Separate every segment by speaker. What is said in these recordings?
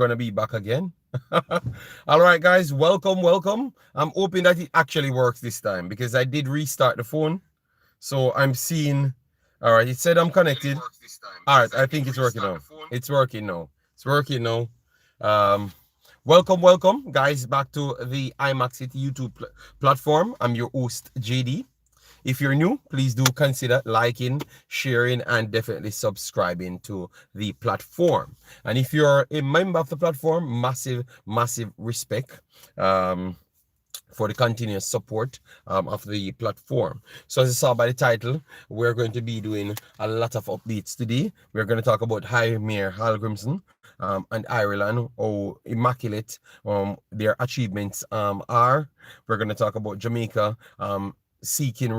Speaker 1: gonna be back again. All right, guys, welcome. I'm hoping that it actually works this time because I did restart the phone. So I'm seeing, all right, it said I'm connected. All right, I think it's working now. It's working now. It's working now. Um, welcome, guys, back to the Imaxit YouTube platform. I'm your host, JD. If you're new, please do consider liking, sharing, and definitely subscribing to the platform. And if you're a member of the platform, massive respect. For the continuous support of the platform. So as you saw by the title, we're going to be doing a lot of updates today. We're going to talk about Heimir Hallgrimsson and Ireland, how immaculate their achievements are. We're going to talk about Jamaica seeking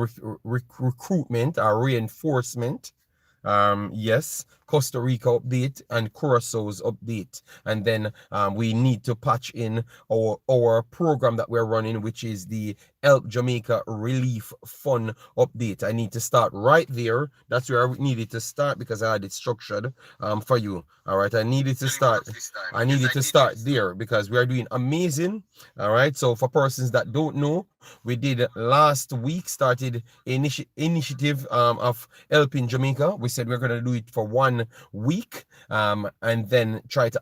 Speaker 1: recruitment or reinforcement. Yes, Costa Rica update and Curaçao's update, and then we need to patch in our program that we're running, which is the Help Jamaica Relief Fund update. I need to start right there. That's where I needed to start because I had it structured for you. All right, I needed to start there because we are doing amazing. All right, so for persons that don't know, we did last week started initiative of helping Jamaica. We said we're going to do it for 1 week and then try to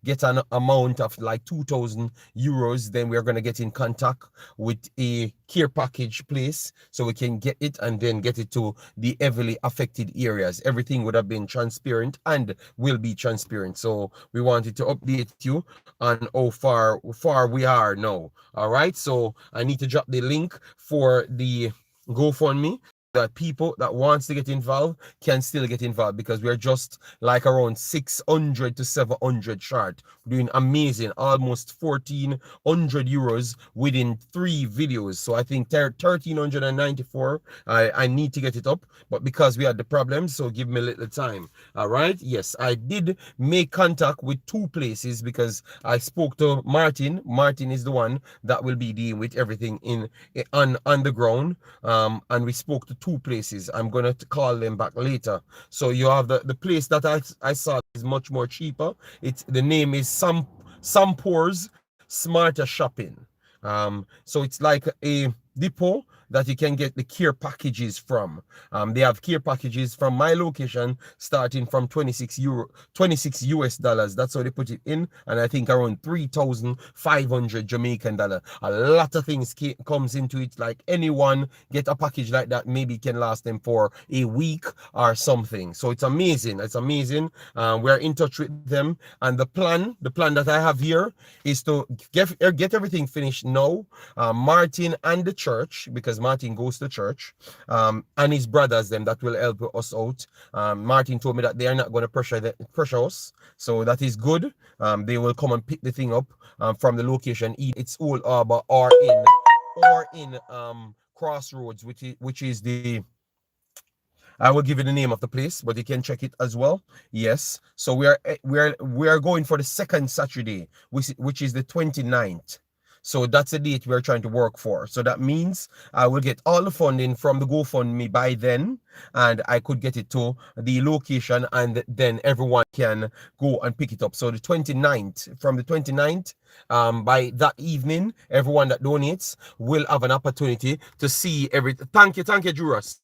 Speaker 1: get an amount of like 2,000 euros. Then we're going to get in contact with a care package place so we can get it and then get it to the heavily affected areas. Everything would have been transparent and will be transparent. So we wanted to update you on how far we are now. All right, so I need to drop the link for the GoFundMe that people that wants to get involved can still get involved because we're just like around 600 to 700 short. We're doing amazing, almost 1,400 euros within 3 videos. So I think 1,394. I need to get it up, but because we had the problem, so give me a little time. All right, yes, I did make contact with 2 places because I spoke to Martin. Martin is the one that will be dealing with everything on the ground, and we spoke to 2 places. I'm gonna call them back later. So you have the place that I saw is much more cheaper. The name is Sampoor's Smarter Shopping. So it's like a depot that you can get the care packages from. They have care packages from my location starting from 26 US dollars. That's how they put it in, and I think around 3,500 Jamaican dollar. A lot of things comes into it. Like anyone get a package like that, maybe can last them for a week or something. So it's amazing. It's amazing. We're in touch with them, and the plan that I have here is to get everything finished now. Martin and the church, because Martin goes to church, and his brothers, them that will help us out. Martin told me that they are not going to pressure us, so that is good. They will come and pick the thing up from the location. It's Old Harbour or in Crossroads, which is the, I will give you the name of the place, but you can check it as well. Yes. So we are going for the second Saturday, which is the 29th. So that's the date we're trying to work for. So that means I will get all the funding from the GoFundMe by then, and I could get it to the location, and then everyone can go and pick it up. So the 29th, from the 29th, by that evening, everyone that donates will have an opportunity to see everything. Thank you, Juras.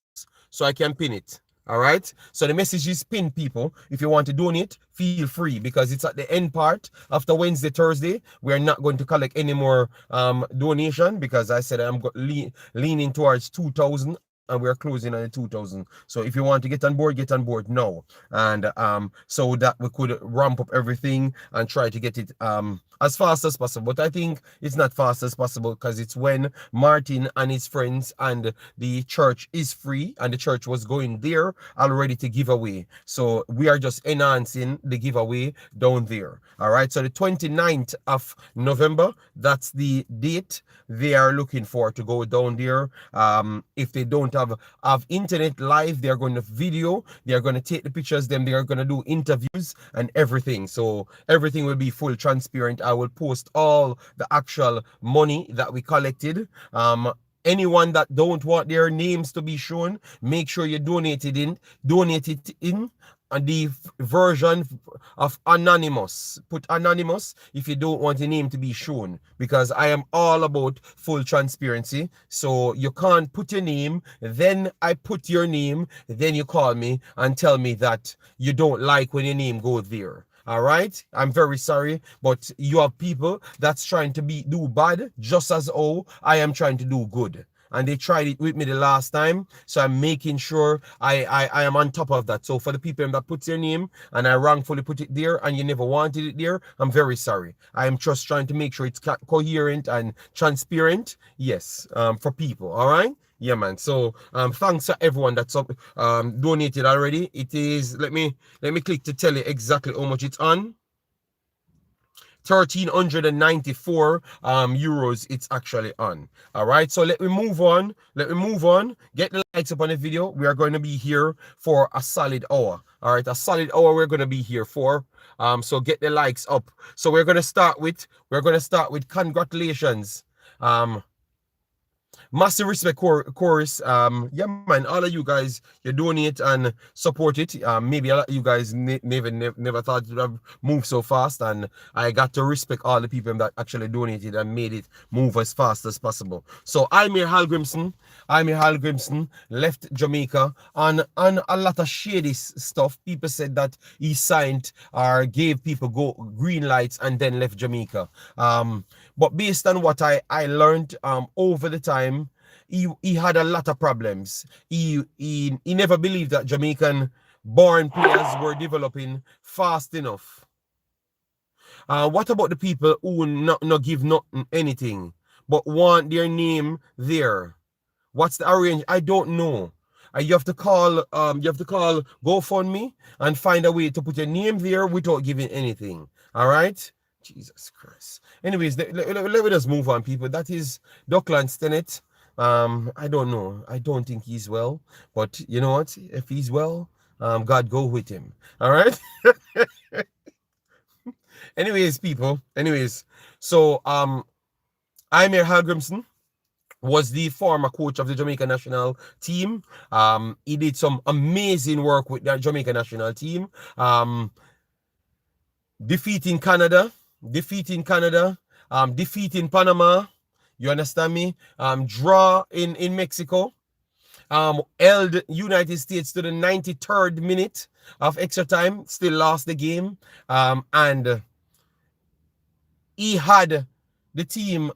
Speaker 1: So I can pin it. All right, so the message is pin, people. If you want to donate, feel free, because it's at the end part. After Wednesday, Thursday, we're not going to collect any more donation, because I said I'm leaning towards 2,000, and we're closing on the 2,000. So if you want to get on board now. And so that we could ramp up everything and try to get it as fast as possible. But I think it's not fast as possible, because it's when Martin and his friends and the church is free, and the church was going there already to give away. So we are just enhancing the giveaway down there. All right, so the 29th of November, that's the date they are looking for to go down there. If they don't have internet live, they're going to video, they're going to take the pictures, then they're going to do interviews and everything. So everything will be full transparent. I will post all the actual money that we collected. Anyone that don't want their names to be shown, make sure you donate it in the version of anonymous. Put anonymous if you don't want your name to be shown, because I am all about full transparency. So you can't put your name, then I put your name, then you call me and tell me that you don't like when your name goes there. All right, I'm very sorry, but you have people that's trying to do bad just as I am trying to do good, and they tried it with me the last time, so I'm making sure I am on top of that. So for the people that put your name and I wrongfully put it there and you never wanted it there, I'm very sorry. I am just trying to make sure it's coherent and transparent, yes, for people. All right. Yeah, man. So thanks to everyone that's donated already. It is, let me click to tell you exactly how much it's on. 1,394 euros it's actually on. All right, so let me move on. Get the likes up on the video. We are going to be here for a solid hour. All right, a solid hour we're going to be here for. So get the likes up. So we're going to start with congratulations. Massive respect, chorus. Yeah, man, all of you guys, you donate and support it. Maybe a lot of you guys never thought it would have moved so fast, and I got to respect all the people that actually donated and made it move as fast as possible. So Heimir Hallgrimsson left Jamaica on a lot of shady stuff. People said that he signed or gave people green lights and then left Jamaica. But based on what I learned over the time, he had a lot of problems. He never believed that Jamaican born players were developing fast enough. What about the people who not give nothing anything but want their name there? What's the arrange? I don't know. You have to call GoFundMe and find a way to put your name there without giving anything. All right. Jesus Christ. Anyways, let me just move on, people. That is Dockland Stennett. I don't know. I don't think he's well, but you know what? If he's well, God go with him. All right. Anyways, people. Anyways, so Heimir Hallgrimsson was the former coach of the Jamaica national team. He did some amazing work with the Jamaica national team. Defeating Canada, defeating Panama. You understand me? Draw in Mexico. Held United States to the 93rd minute of extra time. Still lost the game. And he had the team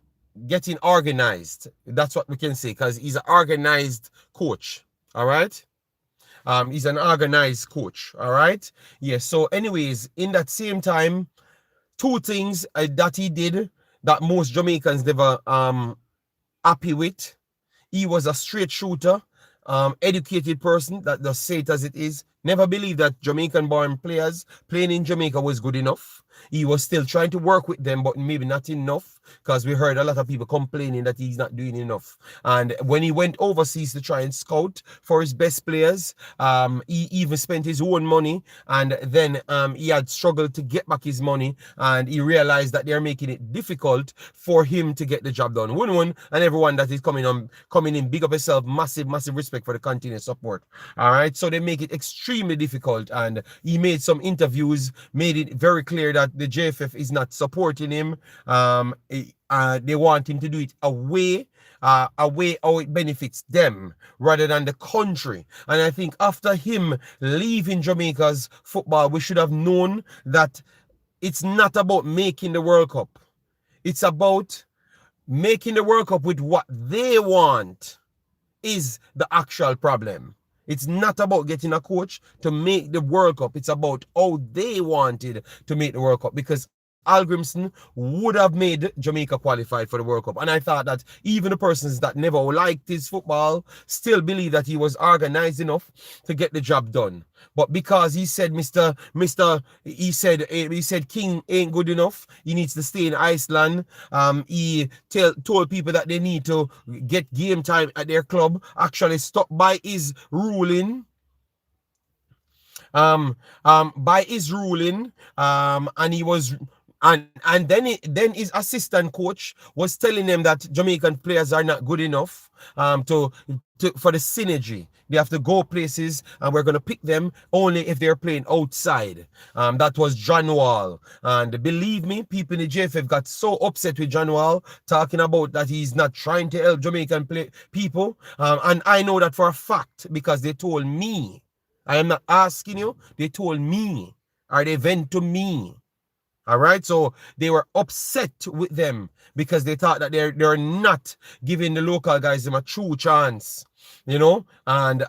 Speaker 1: getting organized. That's what we can say, because he's an organized coach. All right. He's an organized coach. All right. Yes. So anyways, in that same time, two things that he did that most Jamaicans never happy with. He was a straight shooter, educated person that just say it as it is. Never believed that Jamaican-born players playing in Jamaica was good enough. He was still trying to work with them, but maybe not enough, because we heard a lot of people complaining that he's not doing enough. And when he went overseas to try and scout for his best players, he even spent his own money, and then he had struggled to get back his money, and he realized that they're making it difficult for him to get the job done. And everyone that is coming in, big up yourself, massive respect for the continued support. All right, so they make it extremely difficult, and he made some interviews, made it very clear that the JFF is not supporting him. They want him to do it a way how it benefits them rather than the country. And I think after him leaving Jamaica's football, we should have known that it's not about making the World Cup. It's about making the World Cup with what they want is the actual problem. It's not about getting a coach to make the World Cup. It's about how they wanted to make the World Cup, because Hallgrimsson would have made Jamaica qualified for the World Cup. And I thought that even the persons that never liked his football still believe that he was organized enough to get the job done. But because he said he said King ain't good enough, he needs to stay in Iceland. He told people that they need to get game time at their club. Actually stopped by his ruling. And he was And then his assistant coach was telling them that Jamaican players are not good enough for the synergy. They have to go places, and we're going to pick them only if they're playing outside. That was John Wall. And believe me, people in the JFF got so upset with John Wall, talking about that he's not trying to help Jamaican people. And I know that for a fact because they told me. I am not asking you. They told me, or they went to me. All right, so they were upset with them because they thought that they're not giving the local guys them a true chance, and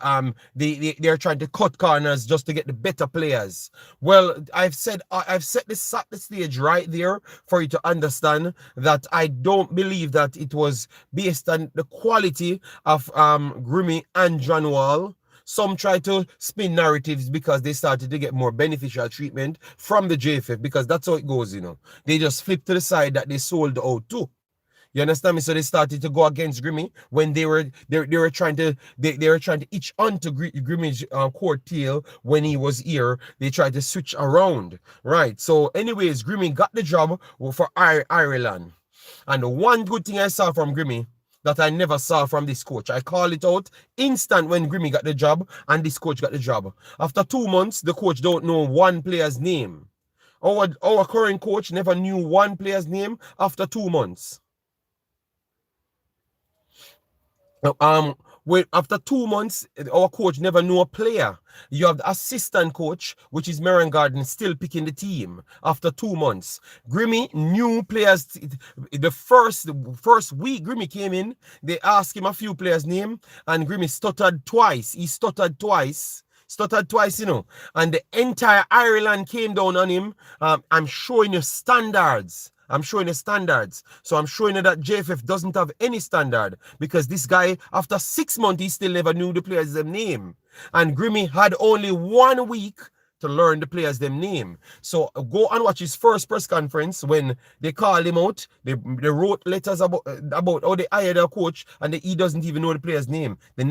Speaker 1: they're trying to cut corners just to get the better players. Well, I've set the stage right there for you to understand that I don't believe that it was based on the quality of Grimmy and John Wall. Some try to spin narratives because they started to get more beneficial treatment from the JFF, because that's how it goes, They just flip to the side that they sold out to. You understand me? So they started to go against Grimmy when they were trying to itch onto Grimmy's court tail when he was here. They tried to switch around, right? So, anyways, Grimmy got the job for Ireland, and the one good thing I saw from Grimmy that I never saw from this coach. I call it out instant when Grimmy got the job and this coach got the job. After 2 months, the coach don't know one player's name. Our current coach never knew one player's name after 2 months. After 2 months, our coach never knew a player. You have the assistant coach, which is Merrion Garden, still picking the team after 2 months. Grimmy knew players. The first week Grimmy came in, they asked him a few players' name, and Grimmy stuttered twice. He stuttered twice, and the entire Ireland came down on him. I'm showing you standards. So I'm showing you that JFF doesn't have any standard, because this guy, after 6 months, he still never knew the player's name. And Grimmy had only 1 week to learn the players' name. So go and watch his first press conference when they called him out. They wrote letters about how they hired a coach, and he doesn't even know the player's name. The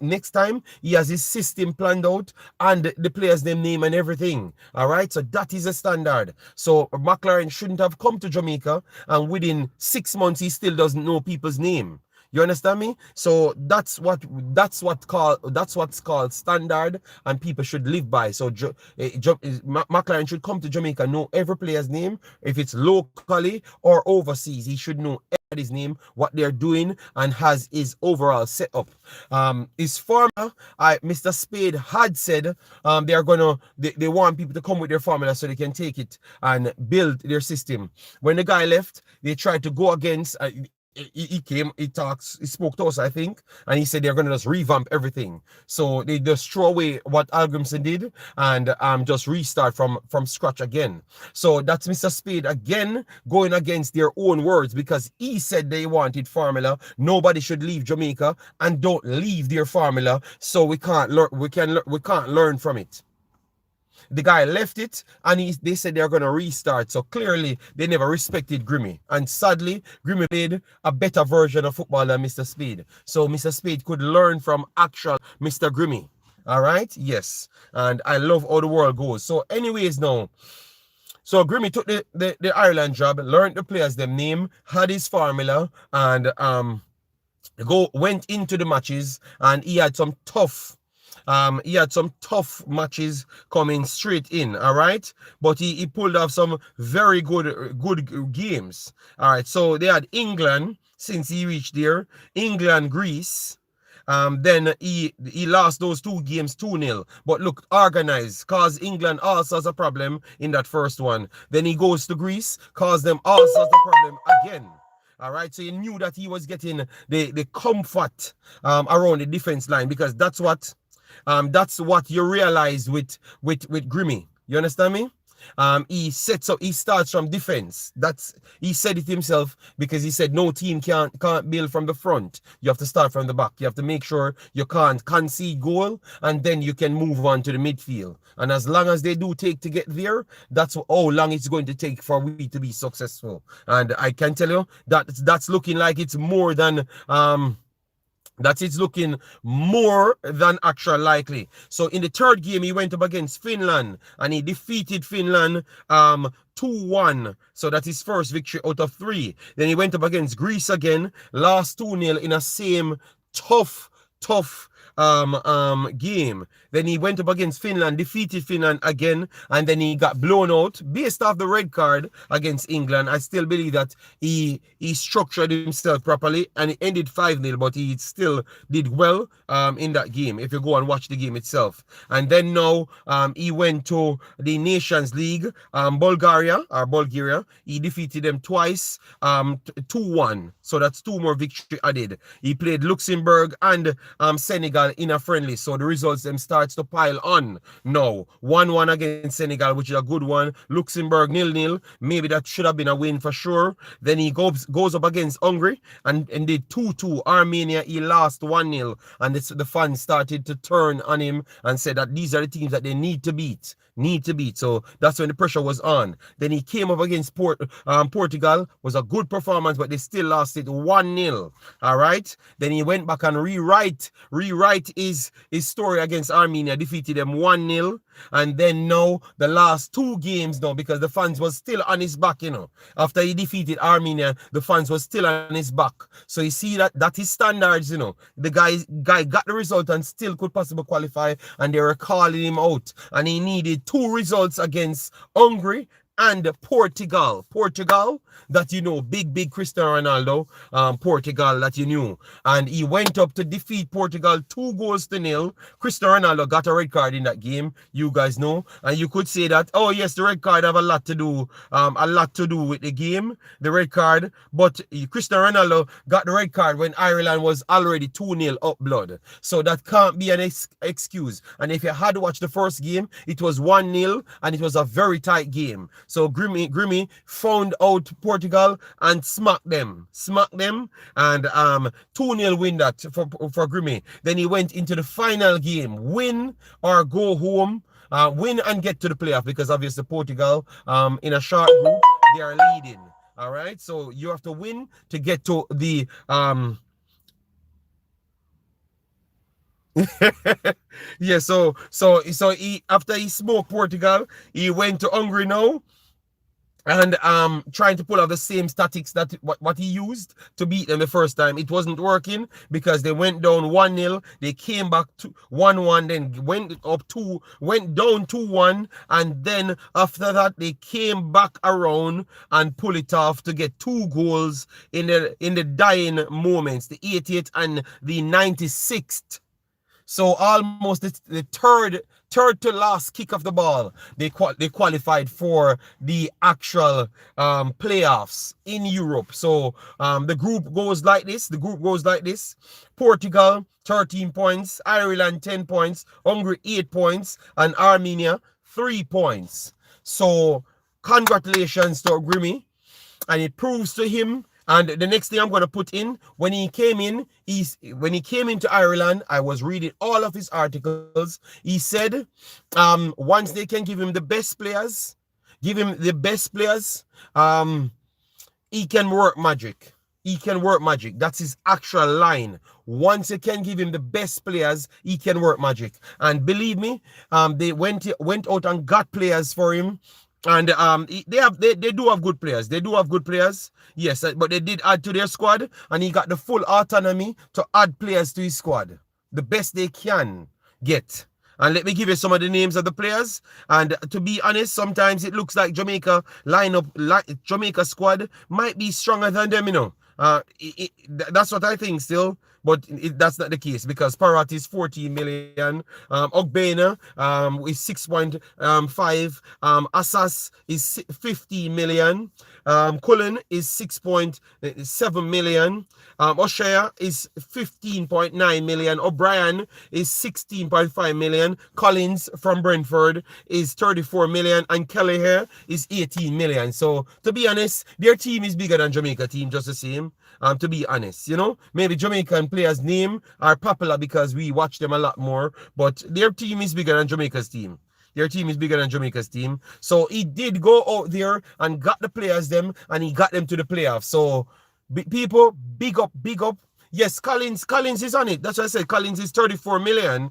Speaker 1: next time, he has his system planned out and the player's name and everything. All right, so that is a standard. So McLaren shouldn't have come to Jamaica, and within 6 months, he still doesn't know people's name. You understand me? So that's what's called standard, and people should live by. So McLaren should come to Jamaica, know every player's name, if it's locally or overseas. He should know everybody's name, what they're doing, and has his overall setup. His formula, Mr. Spade had said they want people to come with their formula so they can take it and build their system. When the guy left, they tried to go against. He came, he spoke to us, I think, and he said they're going to just revamp everything. So they just throw away what Hallgrimson did and just restart from scratch again. So that's Mr. Spade again going against their own words, because he said they wanted formula. Nobody should leave Jamaica, and don't leave their formula. So we can't learn from it. The guy left it, and they said they're going to restart. So clearly, they never respected Grimmy. And sadly, Grimmy played a better version of football than Mr. Spade. So Mr. Spade could learn from actual Mr. Grimmy. All right? Yes. And I love how the world goes. So anyways now, so Grimmy took the Ireland job, learned the players' name, had his formula, and went into the matches, and he had some tough matches coming straight in, all right? But he pulled off some very good games. All right, so they had England since he reached there, England, Greece. Then he lost those 2 games 2-0, but look, organized, caused England all sorts of problem in that first one. Then he goes to Greece, caused them all sorts of problem again. All right, so you knew that he was getting the comfort around the defense line, because that's what you realize with Grimmy. You understand me? He starts from defense. He said it himself, because he said no team can't build from the front. You have to start from the back. You have to make sure you can't concede goal, and then you can move on to the midfield. And as long as they do take to get there, that's how long it's going to take for we to be successful. And I can tell you that that's looking like it's more than that it's looking more than actual likely. So in the third game, he went up against Finland and he defeated Finland 2-1. So that's his first victory out of 3. Then he went up against Greece again, lost 2-0 in a same tough game. Then he went up against Finland, defeated Finland again, and then he got blown out based off the red card against England. I still believe that he structured himself properly and it ended 5-0, but he still did well in that game if you go and watch the game itself. And then now he went to the Nations League, Bulgaria. He defeated them twice, 2-1. So that's 2 more victory added. He played Luxembourg and Senegal in a friendly. So the results them starts to pile on now. 1-1 against Senegal, which is a good one. Luxembourg 0-0. Maybe that should have been a win for sure. Then he goes up against Hungary and did 2-2. Armenia, he lost 1-0. And the fans started to turn on him and said that these are the teams that they need to beat. So that's when the pressure was on. Then he came up against Portugal. Was a good performance, but they still lost it 1-0. All right. Then he went back and rewrite his story against Armenia, defeated them 1-0. And then now the last 2 games now, because the fans was still on his back, after he defeated Armenia, the fans was still on his back. So you see that is standards, the guy got the result and still could possibly qualify, and they were calling him out, and he needed 2 results against Hungary and Portugal, that big Cristiano Ronaldo, Portugal that and he went up to defeat Portugal 2-0. Cristiano Ronaldo got a red card in that game, you guys know, and you could say that, oh yes, the red card have a lot to do with the game, the red card, but Cristiano Ronaldo got the red card when Ireland was already 2-0 up blood, so that can't be an excuse. And if you had to watch the first game, it was 1-0 and it was a very tight game. So Grimmy found out Portugal and smacked them, and 2-0 win that for Grimmy. Then he went into the final game, win or go home, win and get to the playoff, because obviously Portugal in a short group, they are leading. All right, so you have to win to get to the yeah, so he, after he smoked Portugal, he went to Hungary now and trying to pull out the same tactics that what he used to beat them the first time. It wasn't working because they went down 1-0, they came back to 1-1, then went down 2-1, and then after that they came back around and pull it off to get 2 goals in the dying moments, the 88th and the 96th. So almost the third to last kick of the ball, they qualified for the actual playoffs in Europe. So the group goes like this. Portugal 13 points, Ireland 10 points, Hungary 8 points, and Armenia 3 points. So congratulations to Grimmy, and it proves to him. And the next thing I'm going to put in, when he came into Ireland, I was reading all of his articles. He said, once they can give him the best players, he can work magic. That's his actual line. Once you can give him the best players, he can work magic. And believe me, they went out and got players for him. And they do have good players. Yes, but they did add to their squad, and he got the full autonomy to add players to his squad, the best they can get. And let me give you some of the names of the players. And to be honest, sometimes it looks like Jamaica Jamaica squad might be stronger than them, that's what I think still. But that's not the case, because Parrot is 14 million, Ogbena is 6.5, Assas is 15 million, Cullen is 6.7 million, O'Shea is 15.9 million, O'Brien is 16.5 million, Collins from Brentford is 34 million, and Kelly here is 18 million. So to be honest, their team is bigger than Jamaica team, just the same. To be honest, maybe Jamaican players' name are popular because we watch them a lot more, but their team is bigger than Jamaica's team. So he did go out there and got the players them, and he got them to the playoffs. So people, big up. Yes, Collins is on it. That's why I said Collins is 34 million.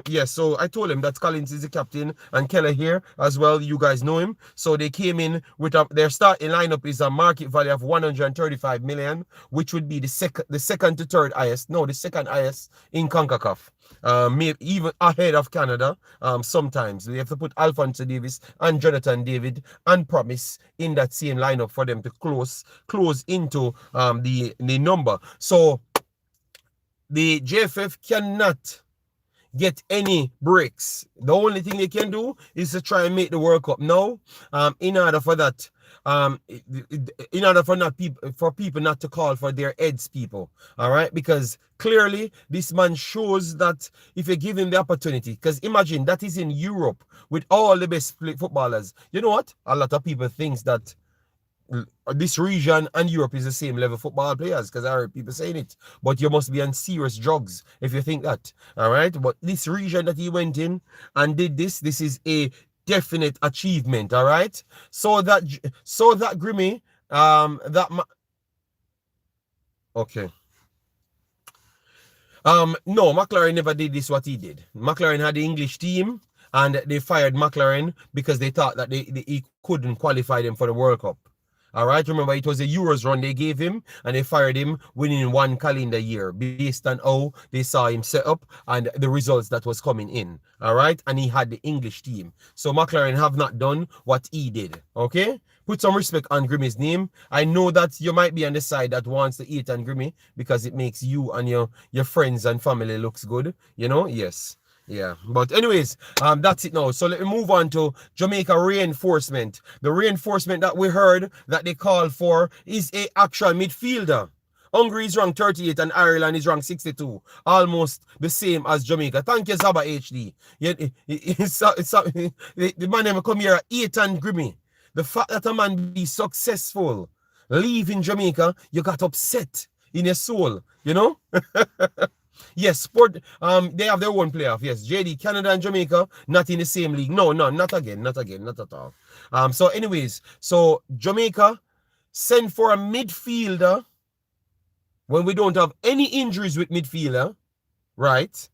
Speaker 1: Yes, so I told him that Collins is the captain and Keller here as well. You guys know him. So they came in with their starting lineup is a market value of 135 million, which would be the second to third highest. No, the second highest in CONCACAF. Maybe even ahead of Canada. Sometimes we have to put Alphonso Davis and Jonathan David and Promise in that same lineup for them to close into the number. So the JFF cannot get any breaks. The only thing they can do is to try and make the World Cup now. In order for that, in order for people not to call for their heads, people. All right, because clearly this man shows that if you give him the opportunity, because imagine that is in Europe with all the best footballers. You know what? A lot of people think that this region and Europe is the same level football players, because I heard people saying it. But you must be on serious drugs if you think that. All right. But this region that he went in and did this is a definite achievement. All right. So that Grimmy, okay. No, McLaren never did this what he did. McLaren had the English team and they fired McLaren because they thought that he couldn't qualify them for the World Cup. All right, remember it was a Euros run they gave him and they fired him within one calendar year based on how they saw him set up and the results that was coming in. All right, and he had the English team. So McLaren have not done what he did. Okay, put some respect on Grimmy's name. I know that you might be on the side that wants to eat on Grimmy because it makes you and your friends and family looks good. You know, yes. Yeah, but anyways, that's it now. So let me move on to Jamaica reinforcement. The reinforcement that we heard that they called for is a actual midfielder. Hungary is ranked 38 and Ireland is ranked 62. Almost the same as Jamaica. Thank you, Zaba HD. The man never come here at 8 and Grimmy. The fact that a man be successful leaving Jamaica, you got upset in your soul, you know? Yes, sport. They have their own playoff. Yes, JD, Canada and Jamaica, not in the same league. No, not again, not at all. So anyways, so Jamaica send for a midfielder when we don't have any injuries with midfielder, right?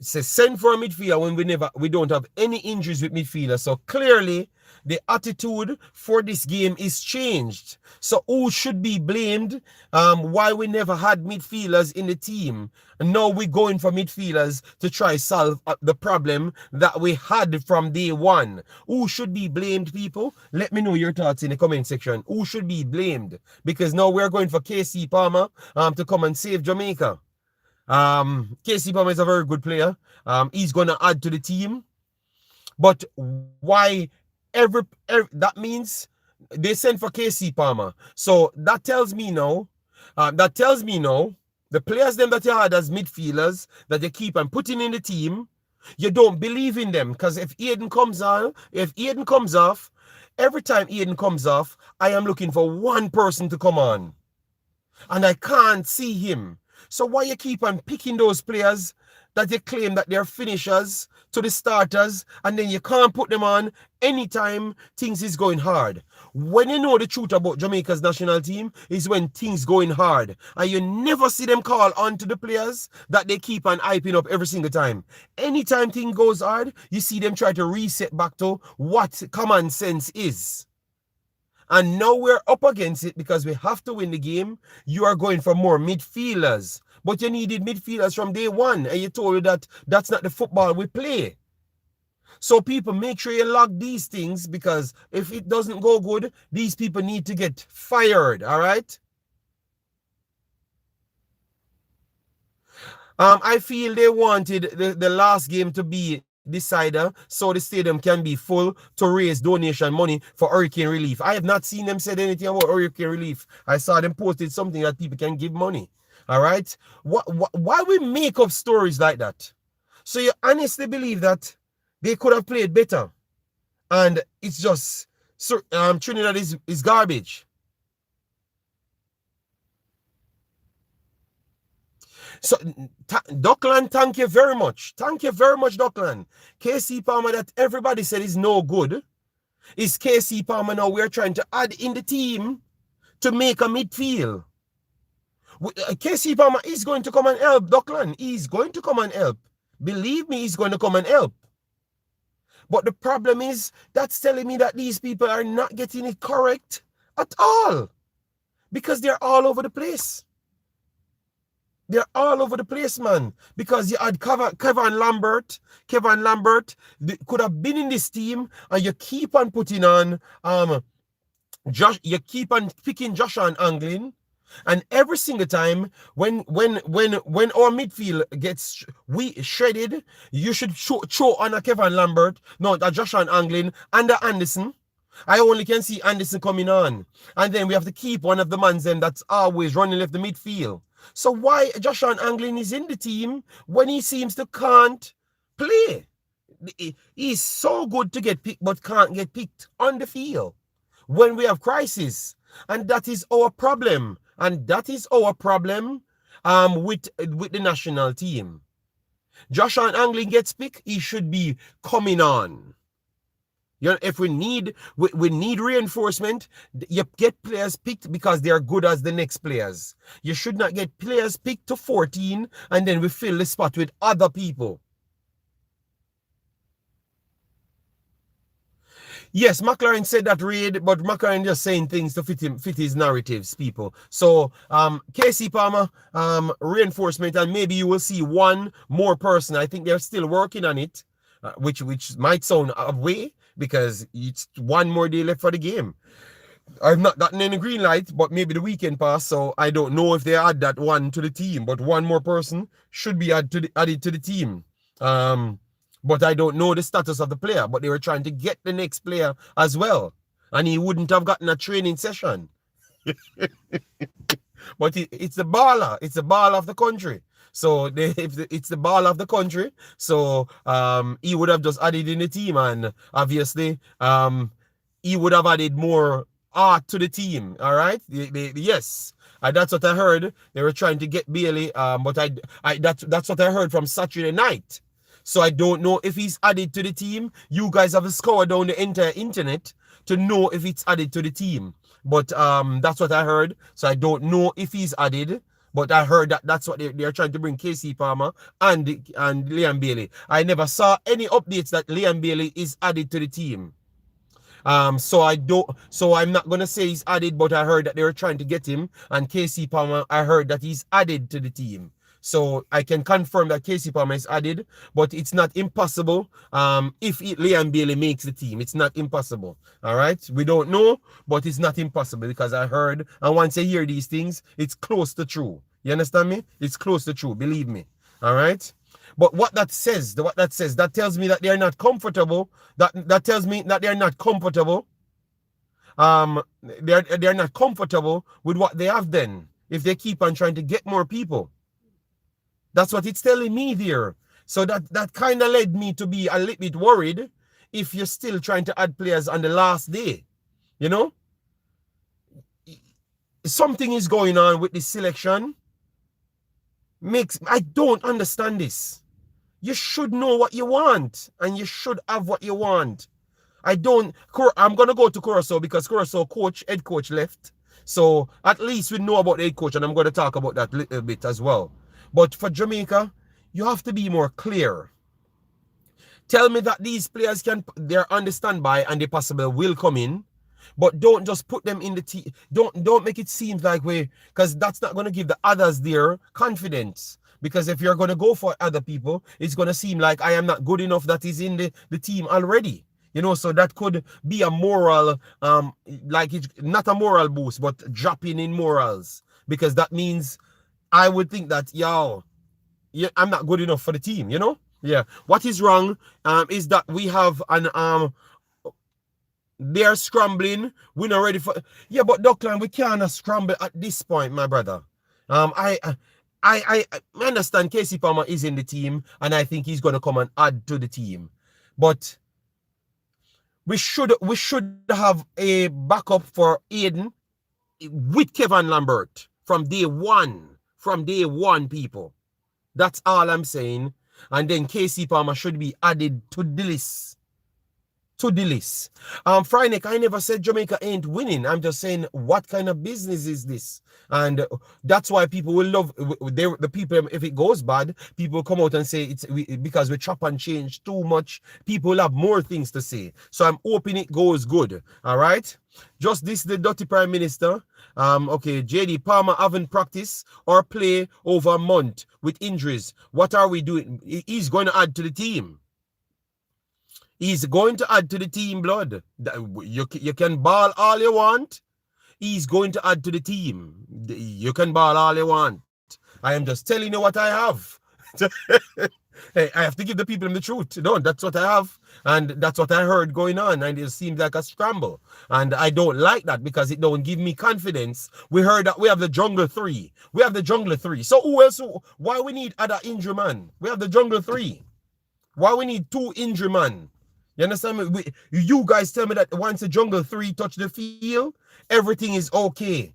Speaker 1: It says send for a midfielder when we don't have any injuries with midfielder. So clearly the attitude for this game is changed. So who should be blamed? Why we never had midfielders in the team? And now we're going for midfielders to try solve the problem that we had from day one. Who should be blamed, people? Let me know your thoughts in the comment section. Who should be blamed? Because now we're going for KC Palmer to come and save Jamaica. KC Palmer is a very good player. He's going to add to the team. But why that means they sent for KC Palmer. So that tells me now, the players them that you had as midfielders that you keep and putting in the team, you don't believe in them. Because if Aiden comes off, every time Aiden comes off, I am looking for one person to come on. And I can't see him. So why you keep on picking those players that you claim that they're finishers to the starters, and then you can't put them on anytime things is going hard? When you know the truth about Jamaica's national team is when things going hard, and you never see them call on to the players that they keep on hyping up every single time. Anytime thing goes hard, you see them try to reset back to what common sense is. And now we're up against it because we have to win the game. You are going for more midfielders. But you needed midfielders from day one. And you told you that that's not the football we play. So people, make sure you log these things, because if it doesn't go good, these people need to get fired. All right? I feel they wanted the last game to be decider so the stadium can be full to raise donation money for hurricane relief. I have not seen them said anything about hurricane relief. I saw them posted something that people can give money. All right? Why we make up stories like that? So you honestly believe that they could have played better and it's just Trinidad is garbage. So, Duckland, thank you very much. Thank you very much, Duckland. KC Palmer that everybody said is no good. Is KC Palmer now we're trying to add in the team to make a midfield. KC Palmer is going to come and help, Dockland. He's going to come and help. Believe me, he's going to come and help. But the problem is, that's telling me that these people are not getting it correct at all. Because they're all over the place. They're all over the place, man. Because you had Kevin Lambert. Kevin Lambert could have been in this team, and you keep on putting on you keep on picking Joshua and Anglin. And every single time when our midfield gets shredded, you should show on a Kevin Lambert, no, a Joshua and Anglin, and a Anderson. I only can see Anderson coming on. And then we have to keep one of the mans then that's always running left the midfield. So why Joshua Anglin is in the team when he seems to can't play? He's so good to get picked but can't get picked on the field when we have crisis. And that is our problem. And that is our problem with the national team. Joshua Anglin gets picked, he should be coming on. You know, if we need reinforcement, you get players picked because they are good as the next players. You should not get players picked to 14 and then we fill the spot with other people. Yes, McLaren said that Raid, but McLaren just saying things to fit his narratives, people. So KC Palmer, reinforcement, and maybe you will see one more person. I think they're still working on it, which might sound away, because it's one more day left for the game. I've not gotten any green light, but maybe the weekend pass, so I don't know if they add that one to the team. But one more person should be added to the team. But I don't know the status of the player. But they were trying to get the next player as well, and he wouldn't have gotten a training session. But it's the baller. It's the ball of the country. So it's the ball of the country. So he would have just added in the team, and obviously he would have added more art to the team. All right. Yes. That's what I heard. They were trying to get Bailey. But that's what I heard from Saturday night. So I don't know if he's added to the team. You guys have scoured down the entire internet to know if it's added to the team. But that's what I heard. So I don't know if he's added. But I heard that that's what they're trying to bring KC Palmer and Liam Bailey. I never saw any updates that Liam Bailey is added to the team. So I'm not gonna say he's added, but I heard that they were trying to get him, and KC Palmer, I heard that he's added to the team. So I can confirm that KC Palmer is added, but it's not impossible. If Liam Bailey makes the team, it's not impossible. All right, we don't know, but it's not impossible, because I heard, and once I hear these things, it's close to true. You understand me? It's close to true. Believe me. All right. But what that says, that tells me that they are not comfortable. That tells me that they are not comfortable. They're not comfortable with what they have then. If they keep on trying to get more people. That's what it's telling me there. So that kind of led me to be a little bit worried if you're still trying to add players on the last day. You know? Something is going on with this selection. I don't understand this. You should know what you want, and you should have what you want. I'm going to go to Curacao because Curacao head coach left. So at least we know about the head coach, and I'm going to talk about that a little bit as well. But for Jamaica, you have to be more clear. Tell me that these players they're on the standby and they possibly will come in. But don't just put them in the team. Don't make it seem like because that's not going to give the others their confidence. Because if you're going to go for other people, it's going to seem like I am not good enough that is in the team already. You know, so that could be a moral, like it's not a moral boost, but dropping in morals. Because that means I would think that, I'm not good enough for the team, you know? Yeah. What is wrong is that we have they're scrambling. We're not ready for. Yeah, but Dockland, we can't scramble at this point, my brother. I understand KC Palmer is in the team, and I think he's gonna come and add to the team. But we should have a backup for Aiden with Kevin Lambert from day one. From day one, people. That's all I'm saying. And then KC Palmer should be added to the list. to the list. Frynick, I never said Jamaica ain't winning. I'm just saying, what kind of business is this? And that's why people will love the people. If it goes bad, people come out and say because we chop and change too much. People will have more things to say. So I'm hoping it goes good. All right. Just this, the dirty prime minister. Okay, JD Palmer haven't practiced or play over a month with injuries. What are we doing? He's going to add to the team. He's going to add to the team, blood. You can ball all you want. He's going to add to the team. You can ball all you want. I am just telling you what I have. Hey, I have to give the people the truth. No, that's what I have. And that's what I heard going on. And it seems like a scramble. And I don't like that because it don't give me confidence. We heard that we have the Jungle 3. We have the Jungle 3. So who else? Why we need other injury man? We have the Jungle 3. Why we need 2 injury man? You understand me? You guys tell me that once the Jungle 3 touch the field, everything is okay.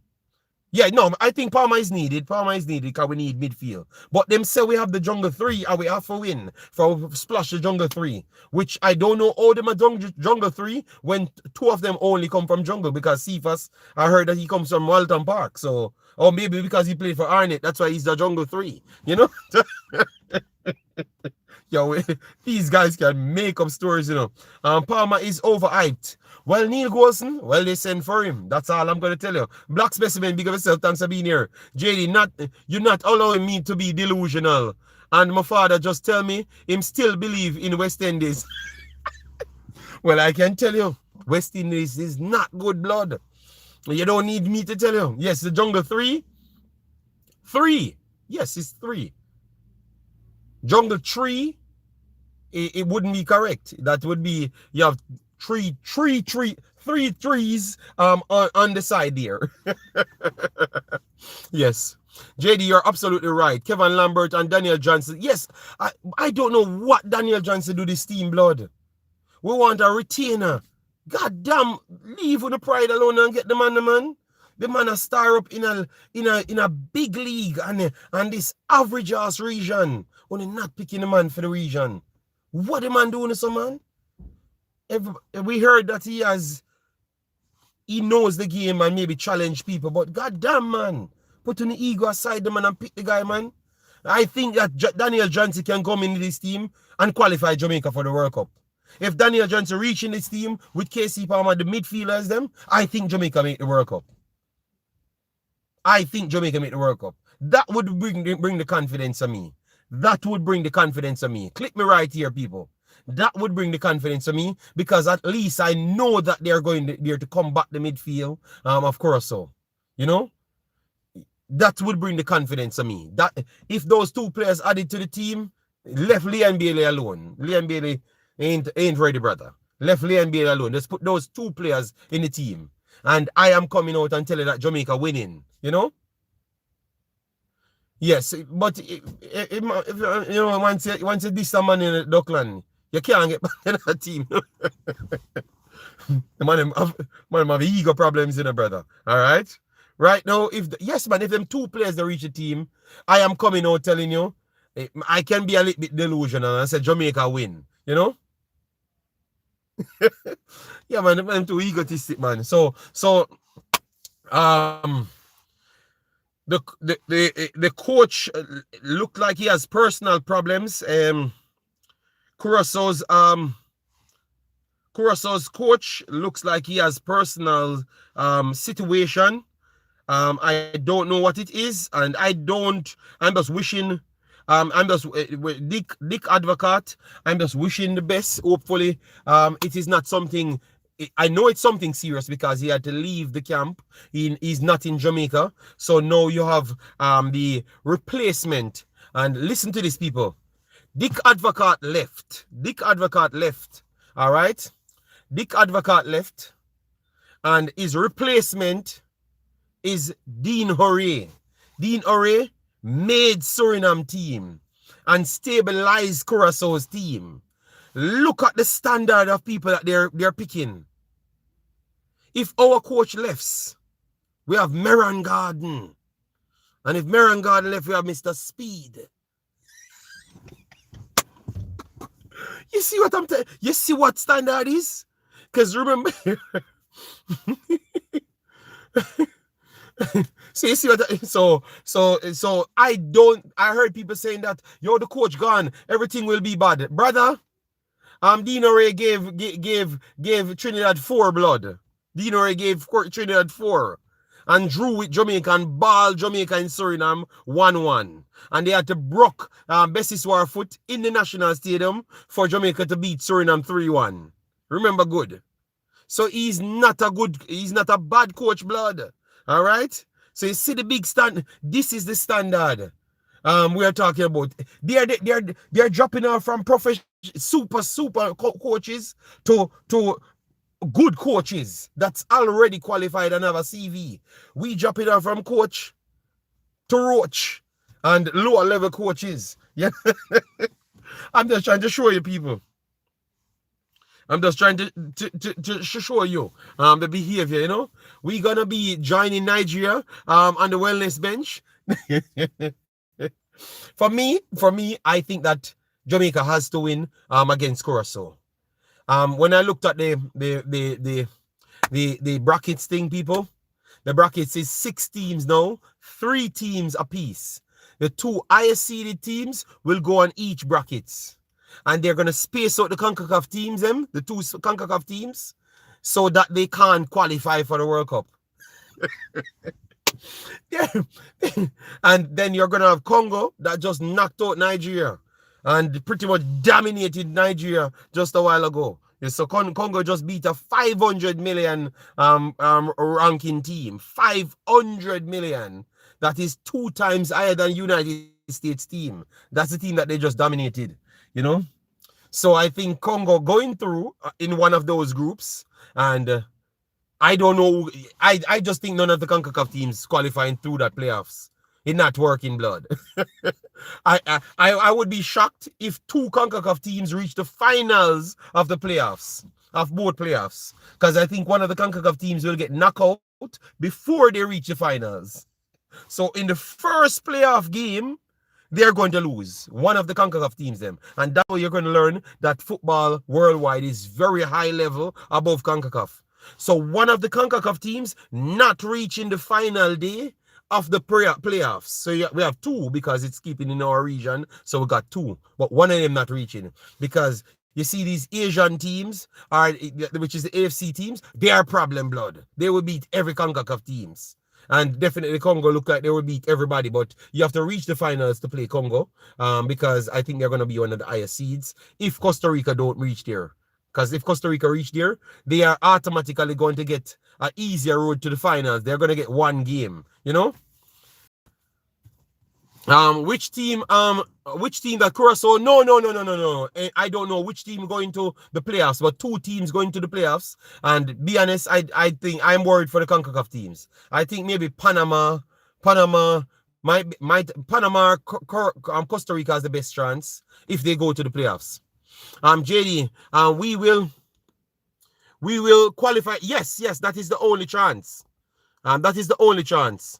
Speaker 1: Yeah, no, I think Palmer is needed. Palmer is needed because we need midfield. But them say we have the Jungle 3 and we have to win for splash the Jungle 3. Which I don't know all them are Jungle 3 when 2 of them only come from Jungle because Cephas, I heard that he comes from Walton Park. So, or maybe because he played for Arnett, that's why he's the Jungle 3. You know? Yo, these guys can make up stories, you know. Palmer is overhyped. Well, Neil Golson, well, they send for him. That's all I'm going to tell you. Black Specimen, big of yourself. Thanks for being here. JD, you're not allowing me to be delusional. And my father just tell me him still believe in West Indies. Well, I can tell you, West Indies is not good blood. You don't need me to tell you. Yes, the Jungle 3. 3. Yes, it's 3. Jungle 3. It wouldn't be correct. That would be, you have three threes on the side there. Yes. JD, you're absolutely right. Kevin Lambert and Daniel Johnson. Yes, I don't know what Daniel Johnson do this team, blood. We want a retainer. God damn, leave with the pride alone and get the man. The man a star up in a big league and this average ass region. Only not picking the man for the region. What the man doing to some man? We heard that he knows the game and maybe challenge people, but goddamn man, putting the ego aside the man and pick the guy, man. I think that Daniel Johnson can come into this team and qualify Jamaica for the World Cup. If Daniel Johnson reach in this team with KC Palmer, the midfielders them, I think Jamaica make the World Cup. I think Jamaica make the World Cup. That would bring the confidence of me. That would bring the confidence of me. Click me right here, people. That would bring the confidence of me because at least I know that they're going there to combat the midfield of Curacao. You know? That would bring the confidence of me. That if those 2 players added to the team, left Leon Bailey alone. Leon Bailey ain't ready, brother. Left Leon Bailey alone. Just put those 2 players in the team. And I am coming out and telling that Jamaica winning. You know? Yes, but if you know, once you diss someone in the Dockland, you can't get back in that team. The man have ego problems, you know, brother. All right? Right now, if them 2 players that reach the team, I am coming out telling you, I can be a little bit delusional and say Jamaica win. You know? Yeah, man, I'm too egotistic, man. So the coach looked like he has personal problems. Curaçao's coach looks like he has personal situation. I don't know what it is, and I'm just wishing Dick Advocate, I'm just wishing the best. Hopefully it is not something. I know it's something serious because he had to leave the camp. He's not in Jamaica. So now you have the replacement. And listen to this, people. Dick Advocate left. All right? Dick Advocate left. And his replacement is Dean Horay. Dean Horay made Suriname team and stabilized Curaçao's team. Look at the standard of people that they're picking. If our coach left, we have Meran Garden. And if Meran Garden left, we have Mr. Speed. You see what I'm telling you? See what standard is? Because remember, so you see what so I heard people saying that yo, the coach gone, everything will be bad. Brother, Dino Ray gave Trinidad 4 blood. Dino Ray gave Trinidad 4 and drew with Jamaica and ball Jamaica in Suriname 1-1. And they had to broke Bessie Swarfoot in the National Stadium for Jamaica to beat Suriname 3-1. Remember good. So he's not a bad coach blood. All right? So you see the big stand. This is the standard we are talking about. They're dropping off from super coaches to good coaches that's already qualified and have a CV. We drop it off from coach to roach and lower level coaches. Yeah. I'm just trying to show you people. I'm just trying to show you the behavior, you know. We're gonna be joining Nigeria on the wellness bench. For me, I think that Jamaica has to win against Curacao. When I looked at the brackets thing, people, the brackets is 6 teams now, 3 teams apiece. The 2 highest seeded teams will go on each brackets. And they're going to space out the Concacaf teams, the 2 Concacaf teams, so that they can't qualify for the World Cup. Yeah. And then you're going to have Congo that just knocked out Nigeria and pretty much dominated Nigeria just a while ago. So Congo just beat a 500 million ranking team. 500 million. That is 2 times higher than United States team. That's the team that they just dominated. You know, so I think Congo going through in one of those groups, and I don't know. I just think none of the Concacaf teams qualifying through that playoffs. It's not working, blood. I would be shocked if 2 Concacaf teams reach the finals of the playoffs, of both playoffs, because I think one of the Concacaf teams will get knocked out before they reach the finals. So in the first playoff game, they're going to lose one of the Concacaf teams them. And that's where you're going to learn that football worldwide is very high level above Concacaf. So one of the Concacaf teams not reaching the final day of the playoffs. So we have 2 because it's keeping in our region. So we got 2. But one of them not reaching. Because you see these Asian teams, which is the AFC teams, they are problem blood. They will beat every Concacaf teams. And definitely Congo look like they will beat everybody, but you have to reach the finals to play Congo because I think they're going to be one of the highest seeds if Costa Rica don't reach there. Because if Costa Rica reach there, they are automatically going to get an easier road to the finals. They're going to get 1 game, you know? Which team that Curacao? No. I don't know which team going to the playoffs, but 2 teams going to the playoffs. And be honest, I think I'm worried for the Concacaf teams. I think maybe Panama, Costa Rica has the best chance if they go to the playoffs. JD, we will qualify. Yes, that is the only chance. That is the only chance.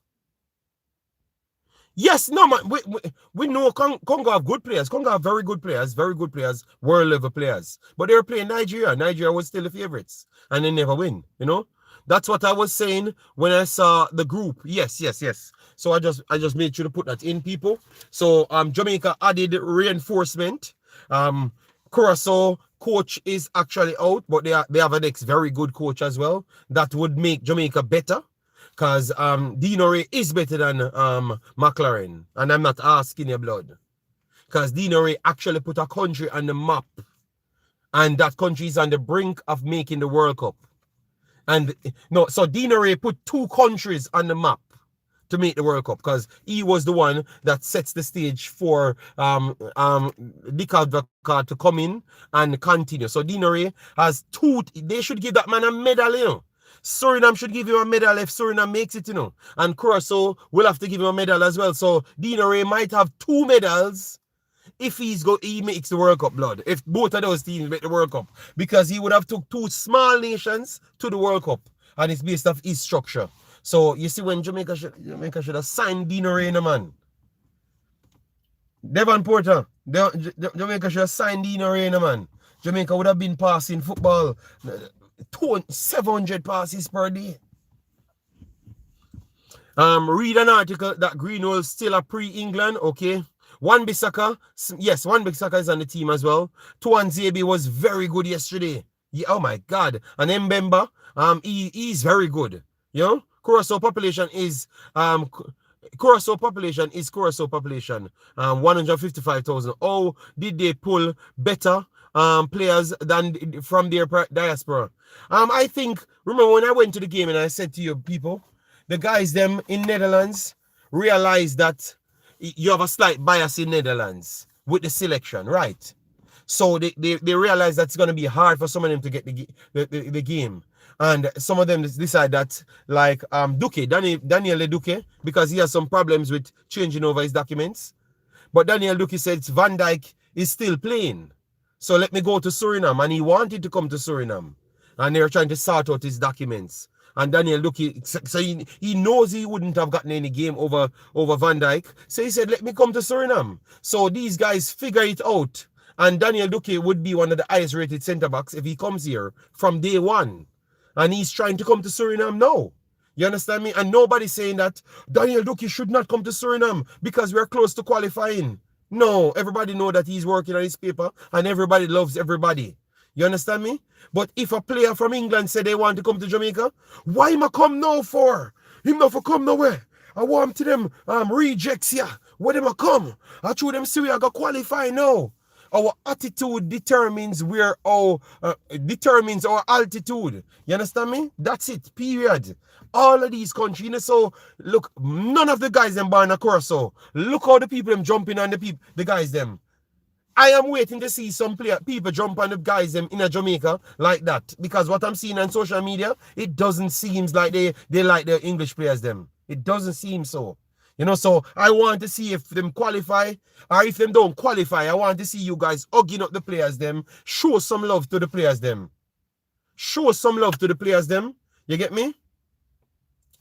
Speaker 1: Yes, no, man. We know Congo have good players. Congo have very good players, world level players. But they were playing Nigeria. Nigeria was still the favorites, and they never win. You know, that's what I was saying when I saw the group. Yes. So I just made sure to put that in, people. So Jamaica added reinforcement. Curacao coach is actually out, but they have a next very good coach as well that would make Jamaica better. Because Dino Ray is better than McLaren. And I'm not asking your blood. Because Dino Ray actually put a country on the map. And that country is on the brink of making the World Cup. And no, so Dino Ray put 2 countries on the map to make the World Cup. Because he was the one that sets the stage for Dicalvaca to come in and continue. So Dino Ray has 2. They should give that man a medal, you know. Suriname should give him a medal if Suriname makes it, you know. And Curacao will have to give him a medal as well. So Dino Ray might have 2 medals if he makes the World Cup, blood. If both of those teams make the World Cup. Because he would have took 2 small nations to the World Cup. And it's based off his structure. So you see when Jamaica should have signed Dino Ray, man. Devon Porter. Jamaica should have signed Dino Ray, man. Jamaica would have been passing football. 700 passes per day. Read an article that Greenwell still a pre-England, okay? Wan-Bissaka, yes, Wan-Bissaka is on the team as well. Tuan Zebi was very good yesterday. Yeah, oh my God. And Mbemba, he's very good. You know, Curacao population is Curacao population. 155,000. Oh, did they pull better players than from their diaspora? I think, remember when I went to the game and I said to you people, the guys them in Netherlands realize that you have a slight bias in Netherlands with the selection, right? So they realize that it's going to be hard for some of them to get the game. And some of them decide that, like Daniel Duque, because he has some problems with changing over his documents. But Daniel Duque said Van Dijk is still playing. So let me go to Suriname. And he wanted to come to Suriname. And they're trying to sort out his documents. And Daniel Duque, so he knows he wouldn't have gotten any game over Van Dijk. So he said, let me come to Suriname. So these guys figure it out. And Daniel Duque would be one of the highest rated centre-backs if he comes here from day one. And he's trying to come to Suriname now. You understand me? And nobody's saying that Daniel Duque should not come to Suriname because we're close to qualifying. No, everybody know that he's working on his paper and everybody loves everybody. You understand me? But if a player from England said they want to come to Jamaica, why am I come now for? Him not for come nowhere. I want to them rejects here. Where them a come? I told them Syria got qualify now. Our attitude determines our altitude. You understand me? That's it. Period. All of these countries, you know, so look, none of the guys them born a Curacao. Look how the people them jumping on the guys them. I am waiting to see some people jump on the guys them in a Jamaica like that. Because what I'm seeing on social media, it doesn't seem like they like the English players them. It doesn't seem so. You know, so I want to see if them qualify or if them don't qualify. I want to see you guys hugging up the players them. Show some love to the players them. Show some love to the players them. You get me?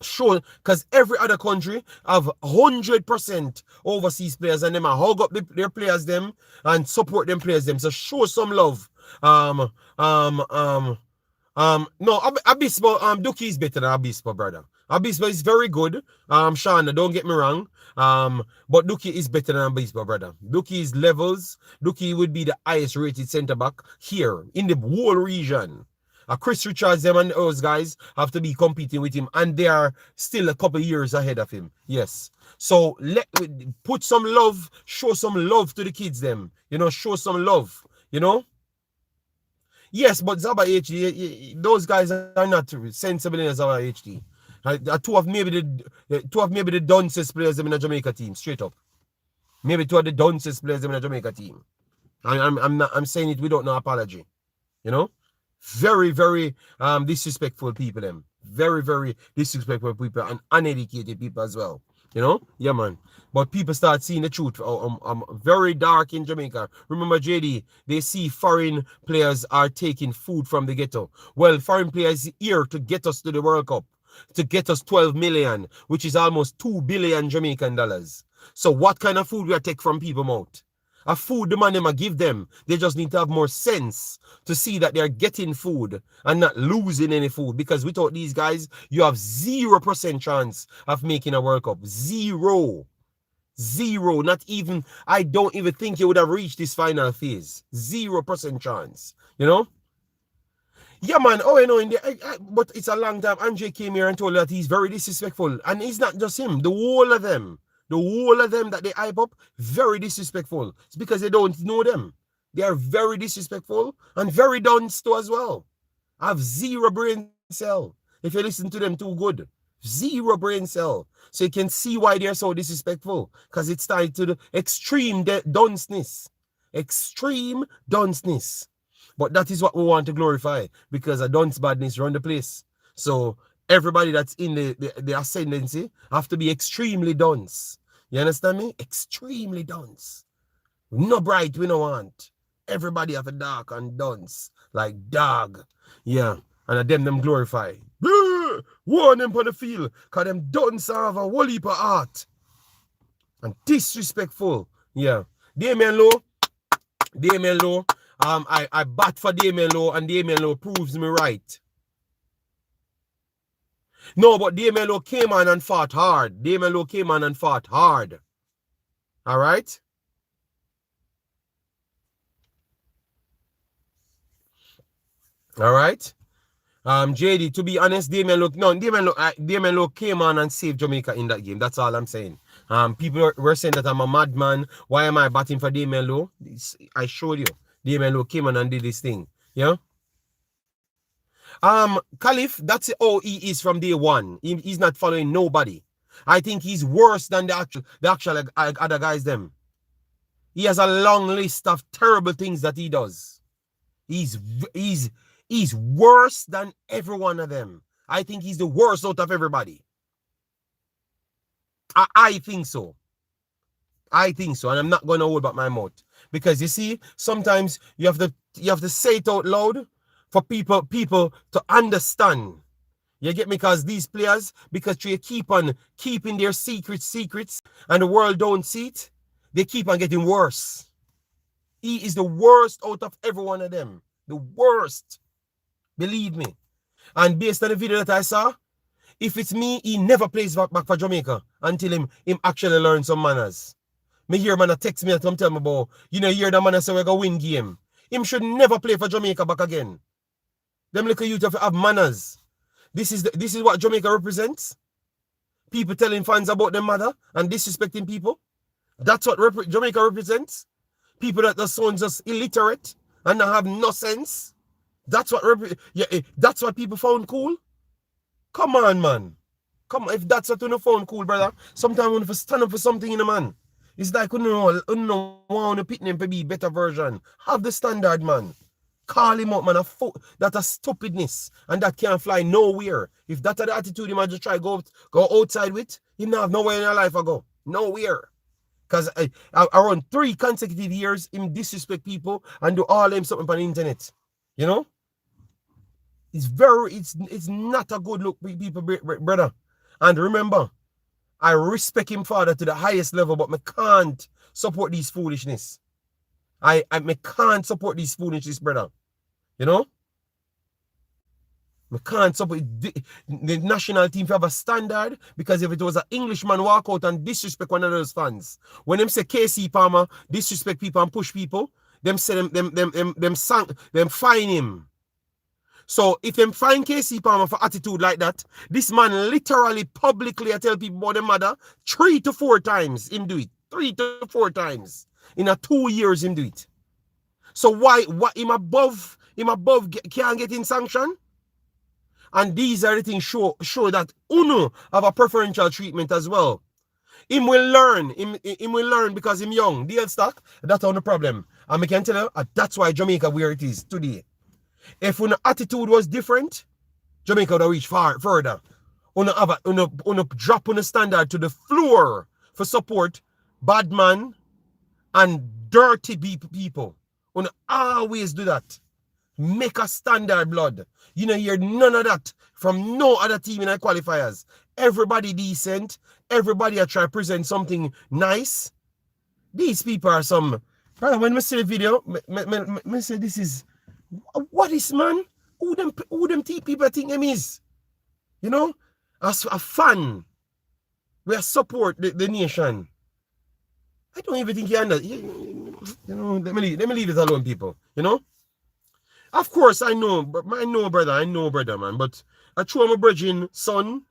Speaker 1: Show, because every other country have 100% overseas players and them and hug up their players them and support them players them. So show some love. No, Abispo, Duki is better than Abispo, brother. Abispo is very good. Shana, don't get me wrong. But Duki is better than Abispo, brother. Duki is levels. Duki would be the highest rated centre back here in the whole region. Chris Richards, them and those guys have to be competing with him, and they are still a couple years ahead of him. Yes. So put some love, show some love to the kids, them. You know, show some love. You know. Yes, but Zaba HD, those guys are not sensible in Zaba HD. Two of maybe the dunces players them in a Jamaica team, straight up. Maybe two of the dunces players them in a Jamaica team. I'm saying it without no apology. You know. Very, very disrespectful people, them. Very, very disrespectful people and uneducated people as well. You know? Yeah, man. But people start seeing the truth. Very dark in Jamaica. Remember, JD, they see foreign players are taking food from the ghetto. Well, foreign players here to get us to the World Cup. To get us 12 million, which is almost 2 billion Jamaican dollars. So what kind of food we are take from people mouth? A food the man them a give them. They just need to have more sense to see that they're getting food and not losing any food. Because without these guys, you have 0% chance of making a World Cup. Zero. Not even, I don't even think you would have reached this final phase. 0% chance. You know? Yeah, man. Oh, you know, but it's a long time. Andre came here and told that he's very disrespectful. And it's not just him. The whole of them. The whole of them that they hype up, very disrespectful. It's because they don't know them. They are very disrespectful and very dunce too as well. Have zero brain cell. If you listen to them too good. Zero brain cell. So you can see why they're so disrespectful. Because it's tied to the extreme dunceness. Extreme dunceness. But that is what we want to glorify. Because a dunce badness run the place. So everybody that's in the ascendancy have to be extremely dunce. You understand me? Extremely dunce. No bright we don't want. Everybody have a dark and dunce. Like dog. Yeah. And them glorify. Warn them on the field. Because them dunce have a whole heap of art. And disrespectful. Yeah. Damien Lowe. I bat for Damien Lowe and Damien Lowe proves me right. No, but Demelo came on and fought hard. Demelo came on and fought hard. All right? All right? JD, to be honest, Demelo came on and saved Jamaica in that game. That's all I'm saying. People were saying that I'm a madman. Why am I batting for Demelo? I showed you. Demelo came on and did this thing. Yeah? Caliph, that's all he is from day one. He's not following nobody. I think he's worse than the actual other guys them. He has a long list of terrible things that he does. He's worse than every one of them. I think he's the worst out of everybody. I think so. I think so, and I'm not going to hold back my mouth, because you see, sometimes you have to say it out loud for people to understand. You get me? Because these players, because they keep on keeping their secrets, and the world don't see it, they keep on getting worse. He is the worst out of every one of them. The worst. Believe me. And based on the video that I saw, if it's me, he never plays back for Jamaica until him actually learn some manners. Me hear man a text me and tell me about, hear the man say we're going to win game. Him should never play for Jamaica back again. Them little youth have manners. This is what Jamaica represents. People telling fans about their mother and disrespecting people. That's what Jamaica represents. People that are so just illiterate and have no sense. That's what people found cool. Come on, man. Come on, if that's what you found cool, brother. Sometimes we have to stand up for something in a man. It's like you want to pick him to be better version. Have the standard, man. Call him out, man. That's a stupidness. And that can't fly nowhere. If that's the attitude you might just try go outside with, you don't have nowhere in your life to go. Nowhere. Because around 3 consecutive years, him disrespect people and do all them something on the internet. You know? It's not a good look, people, brother. And remember, I respect him father to the highest level, but I can't support these foolishness. I can't support these foolishness, brother. You know? I can't support the national team to have a standard, because if it was an Englishman walk out and disrespect one of those fans, when them say KC Palmer disrespect people and push people, them say them fine him. So if them fine KC Palmer for attitude like that, this man literally publicly I tell people about the mother 3 to 4 times him do it. 3 to 4 times. In a 2 years him do it. So why him above can't get in sanction? And these are the things show that Uno have a preferential treatment as well. Him will learn. Him will learn because him young. Deal stock, that's not the problem. And I can tell you, that's why Jamaica where it is today. If your attitude was different, Jamaica would have reached further. Una drop on the standard to the floor for support bad man and dirty people. Una always do that. Make a standard, blood. You know, hear none of that from no other team in the qualifiers. Everybody decent. Everybody I try to present something nice. These people are some... Brother, when I see the video, I say this is... What is, man? Who them people think them is? You know? As a fan, we support the nation. I don't even think you understand. You know, let me leave it alone, people. You know? Of course, I know, brother, man. But I true, I'm a virgin son.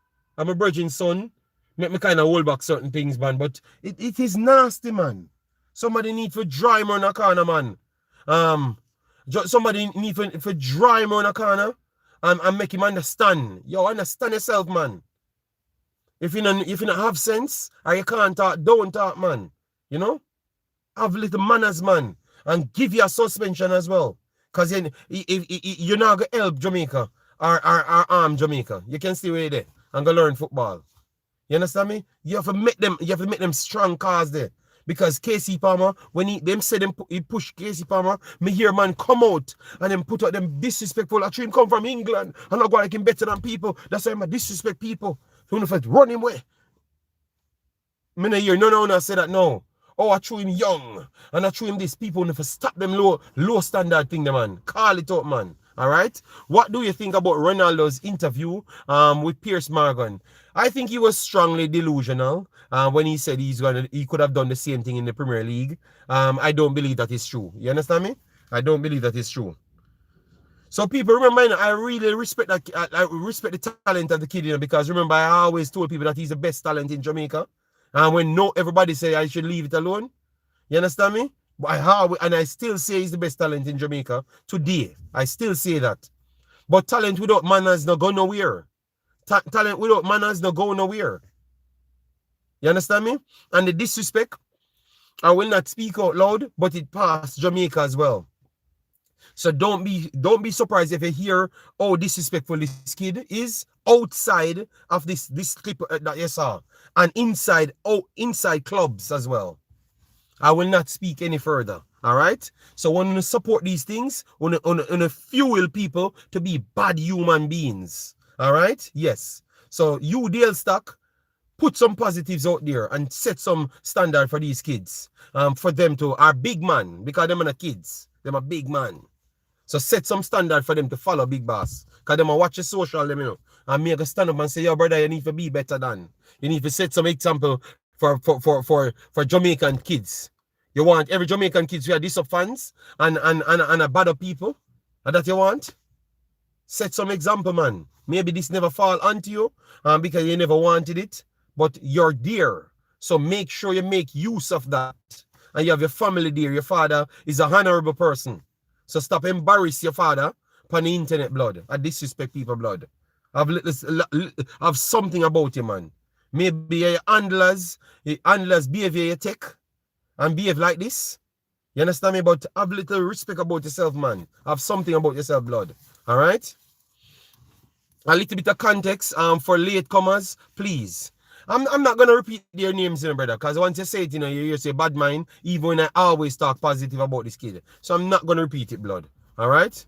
Speaker 1: Make me kind of hold back certain things, man. But it is nasty, man. Somebody need to dry him on a corner, man. Somebody need to dry him on a corner and make him understand. Yo, understand yourself, man. If you don't have sense or you can't talk, don't talk, man. You know? Have little manners, man. And give you a suspension as well. Because you're not going to help Jamaica or arm Jamaica. You can stay right there and go learn football. You understand me? You have to make them strong cause there. Because KC Palmer, when he push KC Palmer, me hear man come out and then put out them disrespectful. Actually, him come from England and I go like him better than people. That's why I disrespect people. So when I run him away. Me no hear no say that no. Oh, I threw him young and I threw him this. People if I stop them low standard thing, man. Call it out, man. All right. What do you think about Ronaldo's interview with Piers Morgan? I think he was strongly delusional when he said he could have done the same thing in the Premier League. I don't believe that is true. You understand me? I don't believe that is true. So people remember, I really respect that. I respect the talent of the kid, because remember, I always told people that he's the best talent in Jamaica. And when everybody say I should leave it alone, you understand me? And I still say he's the best talent in Jamaica today. I still say that. But talent without manners no go nowhere. Talent without manners no go nowhere. You understand me? And the disrespect, I will not speak out loud, but it passed Jamaica as well. So don't be surprised if you hear how disrespectful this kid is outside of this clip that you saw, and inside clubs as well. I will not speak any further. All right. So when you support these things, when you fuel people to be bad human beings. All right. Yes. So you Dale Stock, put some positives out there and set some standard for these kids. For them to are big man, because them are not kids. Them are big man. So set some standard for them to follow Big Boss. Because them are watch your social, them, and make a stand up and say, yo, brother, you need to be better than. You need to set some example for Jamaican kids. You want every Jamaican kids who are this up fans and a bad up people? And that you want? Set some example, man. Maybe this never fall onto you because you never wanted it. But you're there. So make sure you make use of that. And you have your family there. Your father is a honorable person. So stop embarrass your father upon the internet, blood. I disrespect people, blood. Have something about you, man. Maybe your handlers behavior you take and behave like this. You understand me? But have little respect about yourself, man. Have something about yourself, blood. All right? A little bit of context for latecomers, please. I'm not going to repeat their names, brother, because once you say it, you say bad mind, even when I always talk positive about this kid. So I'm not going to repeat it, blood. All right?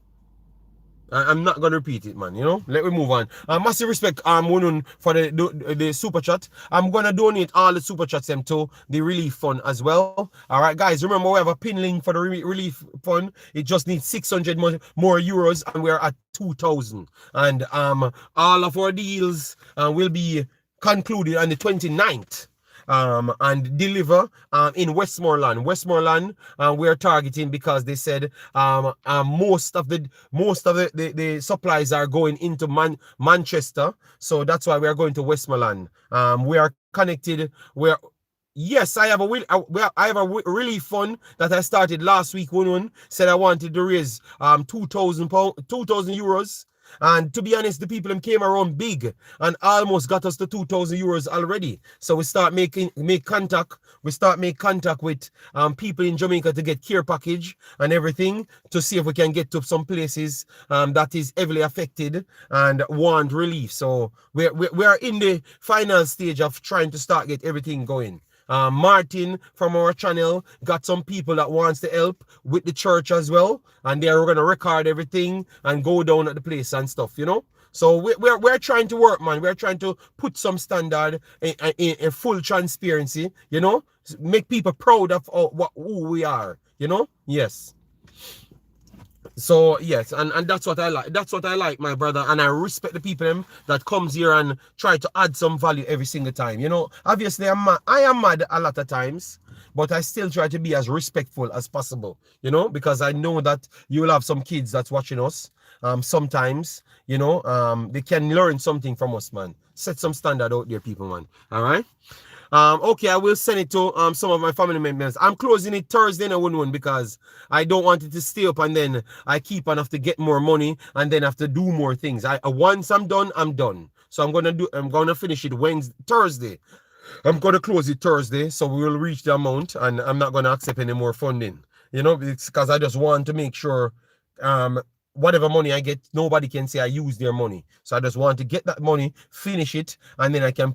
Speaker 1: I'm not going to repeat it, man, Let me move on. Massive respect, for the super chat. I'm going to donate all the super chats to the relief fund as well. All right, guys, remember we have a pin link for the relief fund. It just needs 600 more euros, and we're at 2,000. And all of our deals will be concluded on the 29th. And deliver in Westmoreland. Westmoreland, we're targeting because they said most of the supplies are going into Manchester, so that's why we are going to Westmoreland. We are connected. Yes, I have a relief fund that I started last week. One said I wanted to raise 2,000 euros. And to be honest, the people came around big and almost got us to 2,000 euros already. So we start make contact. We start make contact with people in Jamaica to get care package and everything to see if we can get to some places that is heavily affected and want relief. So we are in the final stage of trying to start get everything going. Martin from our channel got some people that wants to help with the church as well, and they're going to record everything and go down at the place and stuff, So we're trying to work, man. We're trying to put some standard in full transparency, make people proud of who we are, Yes. So yes, and that's what I like. That's what I like, my brother, and I respect the people that comes here and try to add some value every single time. Obviously I am mad a lot of times, but I still try to be as respectful as possible. Because I know that you will have some kids that's watching us. Sometimes, they can learn something from us, man. Set some standard out there, people, man. All right. Okay, I will send it to some of my family members. I'm closing it Thursday and because I don't want it to stay up and then I keep on have to get more money and then have to do more things. Once I'm done, I'm done. So I'm gonna finish it Thursday. I'm gonna close it Thursday, so we will reach the amount, and I'm not gonna accept any more funding. It's because I just want to make sure whatever money I get, nobody can say I use their money. So I just want to get that money, finish it, and then I can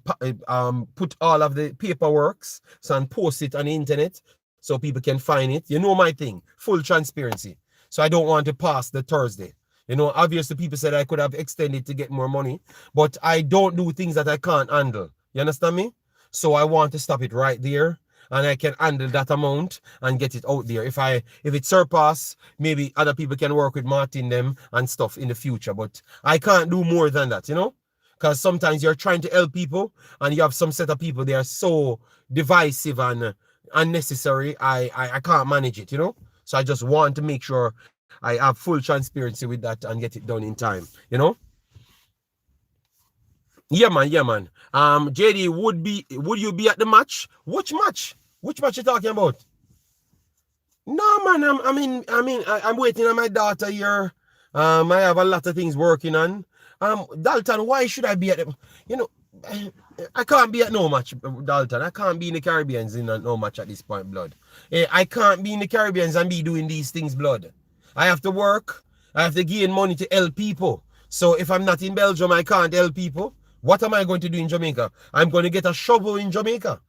Speaker 1: put all of the paperworks and post it on the internet so people can find it. My thing, full transparency. So I don't want to pass the Thursday. Obviously people said I could have extended to get more money, but I don't do things that I can't handle. You understand me? So I want to stop it right there. and I can handle that amount and get it out there. If it surpass, maybe other people can work with Martin them and stuff in the future. But I can't do more than that, you know? Because sometimes you're trying to help people and you have some set of people, they are so divisive and unnecessary. I can't manage it, you know? So I just want to make sure I have full transparency with that and get it done in time, you know? Yeah, man, yeah, man. JD, would you be at the match? Which match? Which match you talking about? No, man. I'm waiting on my daughter here. I have a lot of things working on. Dalton, why should I be at the? You know, I can't be at no match, Dalton. I can't be in the Caribbeans in no match at this point, blood. I can't be in the Caribbeans and be doing these things, blood. I have to work. I have to gain money to help people. So if I'm not in Belgium, I can't help people. What am I going to do in Jamaica? I'm going to get a shovel in Jamaica.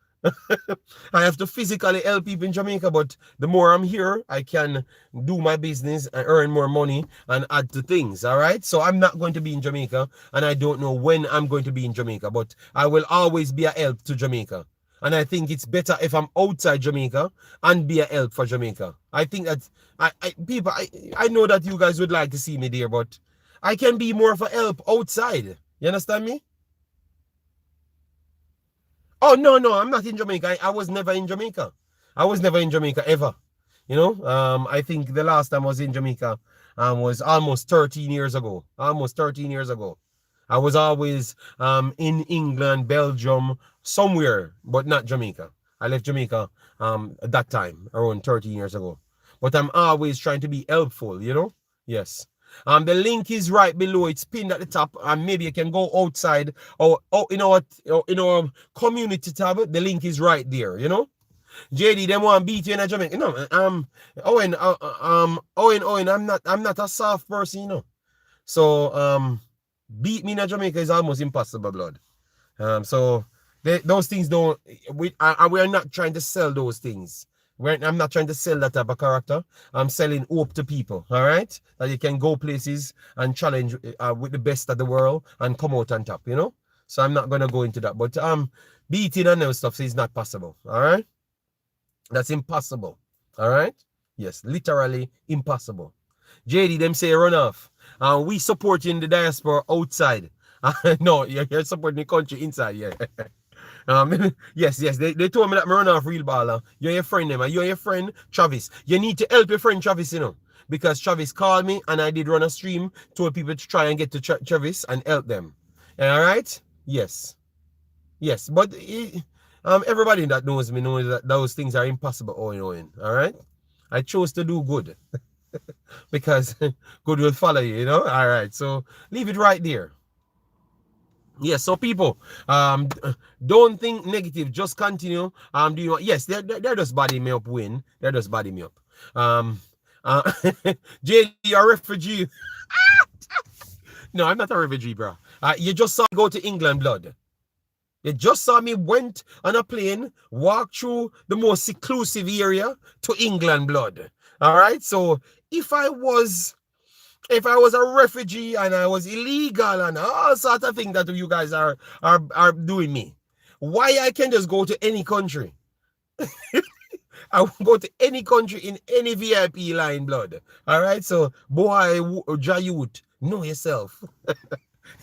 Speaker 1: I have to physically help people in Jamaica, but the more I'm here, I can do my business and earn more money and add to things, all right? So I'm not going to be in Jamaica, and I don't know when I'm going to be in Jamaica, but I will always be a help to Jamaica. And I think it's better if I'm outside Jamaica and be a help for Jamaica. I think that, I know that you guys would like to see me there, but I can be more of a help outside. You understand me? Oh, no, I'm not in Jamaica. I was never in Jamaica. I was never in Jamaica ever. You know, I think the last time I was in Jamaica was almost 13 years ago. Almost 13 years ago. I was always in England, Belgium, somewhere, but not Jamaica. I left Jamaica at that time, around 13 years ago. But I'm always trying to be helpful, you know? Yes. The link is right below. It's pinned at the top, and maybe you can go outside or in our community tab. The link is right there. You know, JD, them want beat you in a Jamaica. You know, Owen. I'm not a soft person. You know, so beat me in a Jamaica is almost impossible, blood. So those things don't. We are not trying to sell those things. I'm not trying to sell that type of character. I'm selling hope to people, all right? That you can go places and challenge with the best of the world and come out on top, you know? So I'm not going to go into that. But beating and those stuff is not possible, all right? That's impossible, all right? Yes, literally impossible. JD, them say run off. We supporting the diaspora outside. No, you're supporting the country inside, yeah. Yes, they told me that I run off real baller. You're your friend, them. You're your friend, Travis. You need to help your friend Travis, you know. Because Travis called me and I did run a stream, told people to try and get to Travis and help them. All right? Yes. Yes. But everybody that knows me knows that those things are impossible, Owen. All right? I chose to do good. Because good will follow you, you know? All right. So leave it right there. Yes, so people, don't think negative. Just continue. Yes, they're just body me up. Win. They're just body me up. JD, you're a refugee. No, I'm not a refugee, bro. You just saw me go to England, blood. You just saw me went on a plane, walk through the most seclusive area to England, blood. All right. So if I was a refugee and I was illegal and all sorts of things that you guys are doing me, why I can just go to any country? I will go to any country in any VIP line, blood. All right, so boy, Jayut, know yourself.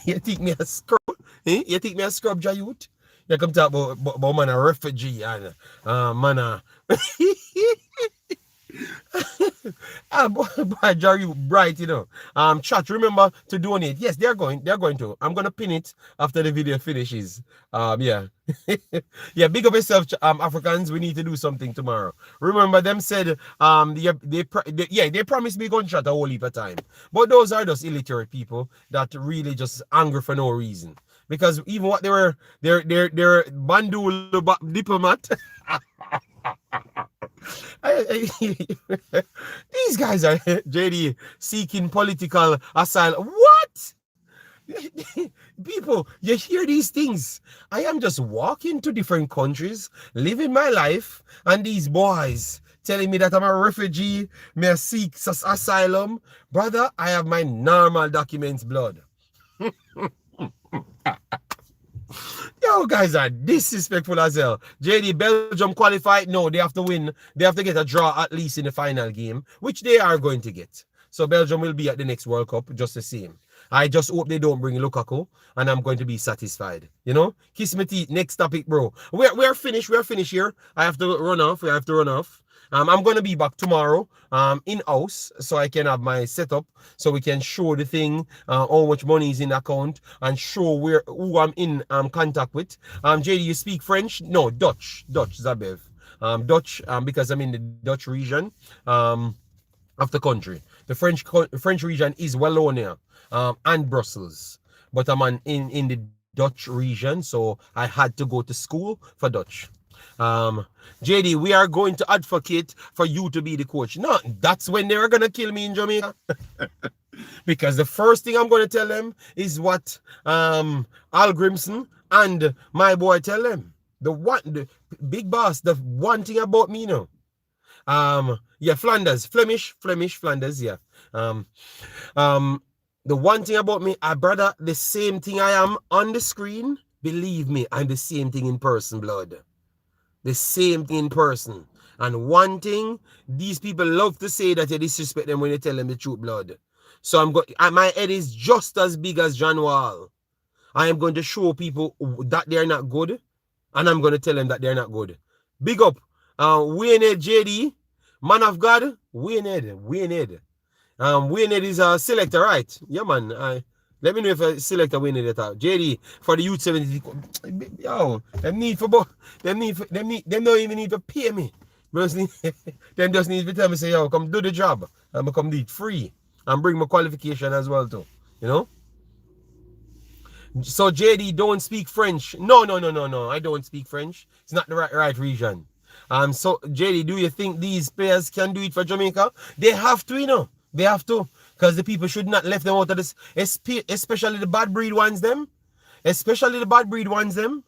Speaker 1: You think me a scrub? You think me a scrub, Jayut? You come talk about man a refugee and man boy, Jerry Bright, you know. Chat, remember to donate. Yes, they're going to. I'm gonna pin it after the video finishes. Yeah. Yeah, big up yourself, Africans. We need to do something tomorrow. Remember, them said they promised me gunshot a whole heap of time. But those are just illiterate people that really just angry for no reason. Because even what they're bandul diplomat. These guys are JD seeking political asylum. What? People, you hear these things. I am just walking to different countries, living my life, and these boys telling me that I'm a refugee, may seek asylum. Brother, I have my normal documents, blood. Yo, Yo, guys are disrespectful as hell. JD, Belgium qualified. No, they have to win. They have to get a draw at least in the final game, which they are going to get. So Belgium will be at the next World Cup just the same. I just hope they don't bring Lukaku, and I'm going to be satisfied. You know? Kiss me teeth. Next topic, bro. We're finished. We're finished here. I have to run off. We have to run off. I'm going to be back tomorrow in-house so I can have my setup so we can show the thing, how much money is in the account and show who I'm in contact with. JD, you speak French? No, Dutch, Zabev. Dutch, because I'm in the Dutch region of the country. The French region is Wallonia and Brussels, but I'm in the Dutch region, so I had to go to school for Dutch. JD, we are going to advocate for you to be the coach. No, that's when they're gonna kill me in Jamaica. Because the first thing I'm gonna tell them is what Hallgrimson and my boy tell them. The big boss, the one thing about me now. Yeah, Flemish, Flanders, yeah. The one thing about me, brother, the same thing I am on the screen, believe me, I'm the same thing in person, blood. The same thing in person. And one thing, these people love to say that you disrespect them when you tell them the truth, blood. So my head is just as big as John Wall. I am going to show people that they're not good, and I'm going to tell them that they're not good. Big up, Wayne JD, man of God, Wayne Ed. Wayne Ed is a selector, right? Yeah, man. Let me know if I select a winner that out. JD for the youth 70. Yo, them don't even need to pay me. Them just need to tell me, say, yo, come do the job. I'm come do it free. And bring my qualification as well too. You know? So JD don't speak French. No. I don't speak French. It's not the right region. So JD, do you think these players can do it for Jamaica? They have to, you know. They have to. Because the people should not left them out of this, especially the bad breed ones them. Especially the bad breed ones them.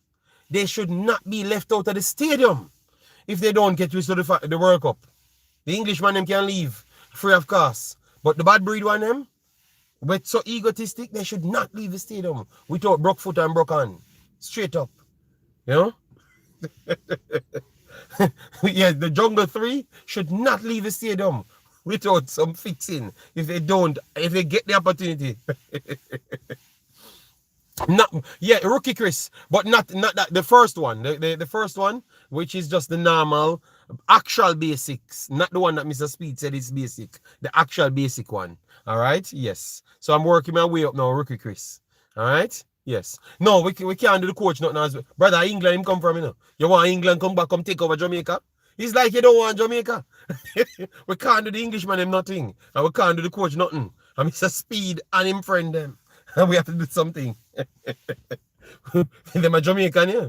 Speaker 1: They should not be left out of the stadium if they don't get used to the World Cup. The Englishman them can leave free of cost. But the bad breed one them, but so egotistic, they should not leave the stadium without broke foot and broke hand. Straight up. You know? Yeah, the Jungle 3 should not leave the stadium without some fixing if they get the opportunity. Rookie Chris, but not that the first one. The first one, which is just the normal actual basics, not the one that Mr. Speed said is basic. The actual basic one. Alright? Yes. So I'm working my way up now, Rookie Chris. Alright? Yes. No, we can't do the coach nothing as well. Brother, England him come from, you know. You want England come back, come take over Jamaica? It's like you don't want Jamaica. We can't do the Englishman him nothing. And we can't do the coach nothing. And Mr. Speed and him friend them. And we have to do something. Them are Jamaican, yeah.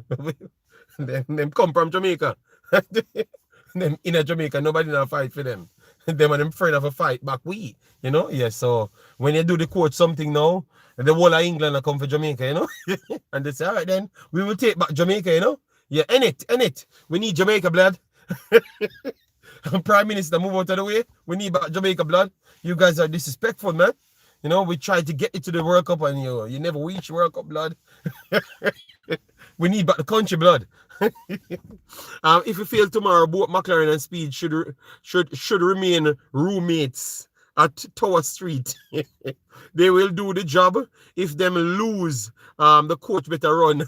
Speaker 1: them come from Jamaica. Them in a Jamaica, nobody not fight for them. Them and them friend of a fight back we. You know? Yeah, so when you do the coach something now, the whole of England will come for Jamaica, you know? And they say, all right then, we will take back Jamaica, you know? Yeah, in it. We need Jamaica blood. Prime Minister, move out of the way. We need back Jamaica blood. You guys are disrespectful, man. You know, we tried to get it to the World Cup and you never reach World Cup blood. We need back the country blood. If we fail tomorrow, both McLaren and Speed should remain roommates at Tower Street. They will do the job. If them lose, the coach better run.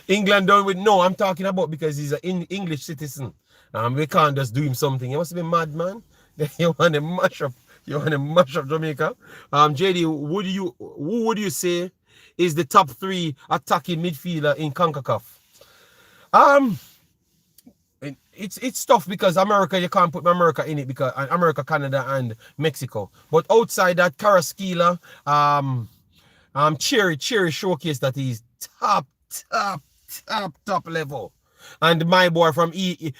Speaker 1: England done with no. I'm talking about because he's an English citizen. We can't just do him something. He must be mad, man. You want to mash up. You want to mash up Jamaica. JD, who would you say is the top 3 attacking midfielder in Concacaf? It's tough because America, you can't put America in it because America, Canada, and Mexico. But outside that, Carrasquilla, Cherry showcase that he's top level. And my boy from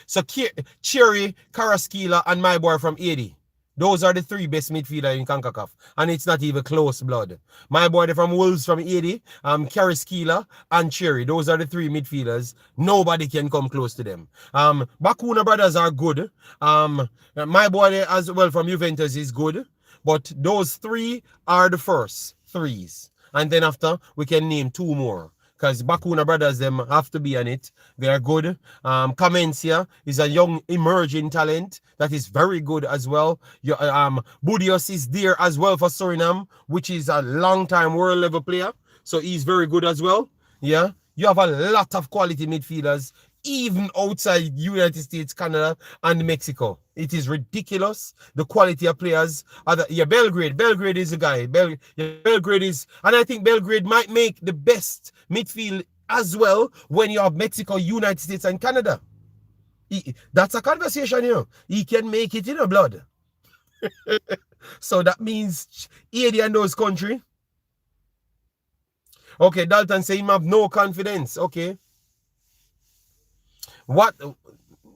Speaker 1: so Cherry, Carrasquilla, and my boy from Haiti. Those are the 3 best midfielders in CONCACAF. And it's not even close, blood. My boy from Wolves from Haiti, Carrasquilla, and Cherry. Those are the 3 midfielders. Nobody can come close to them. Bakuna brothers are good. My boy as well from Juventus is good. But those 3 are the first 3s. and then after we can name 2 more. Because Bakuna brothers them have to be on it. They are good. Kamencia is a young emerging talent that is very good as well. Budios is there as well for Suriname, which is a long time world level player. So he's very good as well. Yeah. You have a lot of quality midfielders, even outside United States, Canada, and Mexico. It is ridiculous. The quality of players. Belgrade. Belgrade is the guy. Belgrade is, and I think Belgrade might make the best midfield as well when you have Mexico, United States, and Canada. That's a conversation, He can make it in a blood. So that means Haiti and those country. Okay, Dalton say him have no confidence. Okay. What?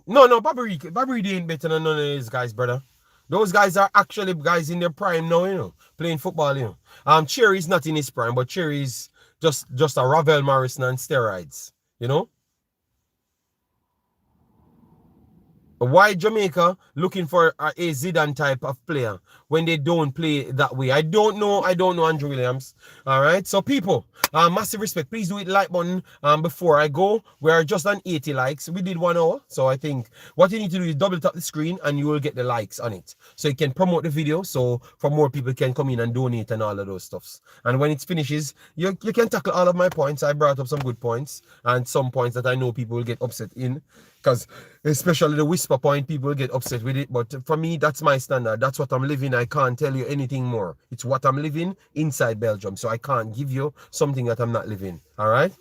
Speaker 1: No, Bobby ain't better than none of these guys, brother. Those guys are actually guys in their prime now, playing football, Cherry's not in his prime, but Cherry's just a Ravel Morrison on steroids, Why Jamaica looking for a Zidane type of player when they don't play that way? I don't know Andrew Williams. All right. So people, massive respect. Please do hit the like button before I go. We are just on 80 likes. We did 1 hour. So I think what you need to do is double tap the screen and you will get the likes on it. So you can promote the video so for more people can come in and donate and all of those stuffs. And when it finishes, you can tackle all of my points. I brought up some good points and some points that I know people will get upset in. Because especially the whisper point, people get upset with it. But for me, that's my standard. That's what I'm living. I can't tell you anything more. It's what I'm living inside Belgium. So I can't give you something that I'm not living. All right?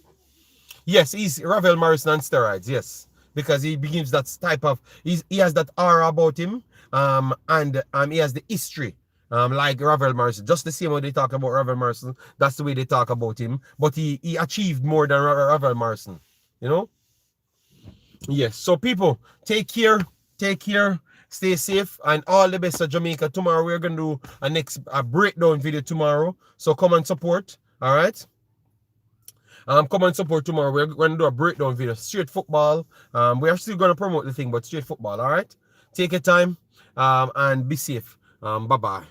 Speaker 1: Yes, he's Ravel Morrison on steroids. Yes. Because he begins that type of... he has that aura about him. And he has the history. Like Ravel Morrison. Just the same way they talk about Ravel Morrison. That's the way they talk about him. But he achieved more than Ravel Morrison. Yes, so people, take care, stay safe, and all the best of Jamaica. Tomorrow we're gonna do a breakdown video tomorrow. So come and support, all right? Come and support tomorrow. We're gonna do a breakdown video, straight football. We are still gonna promote the thing, but straight football, all right? Take your time, and be safe. Bye bye.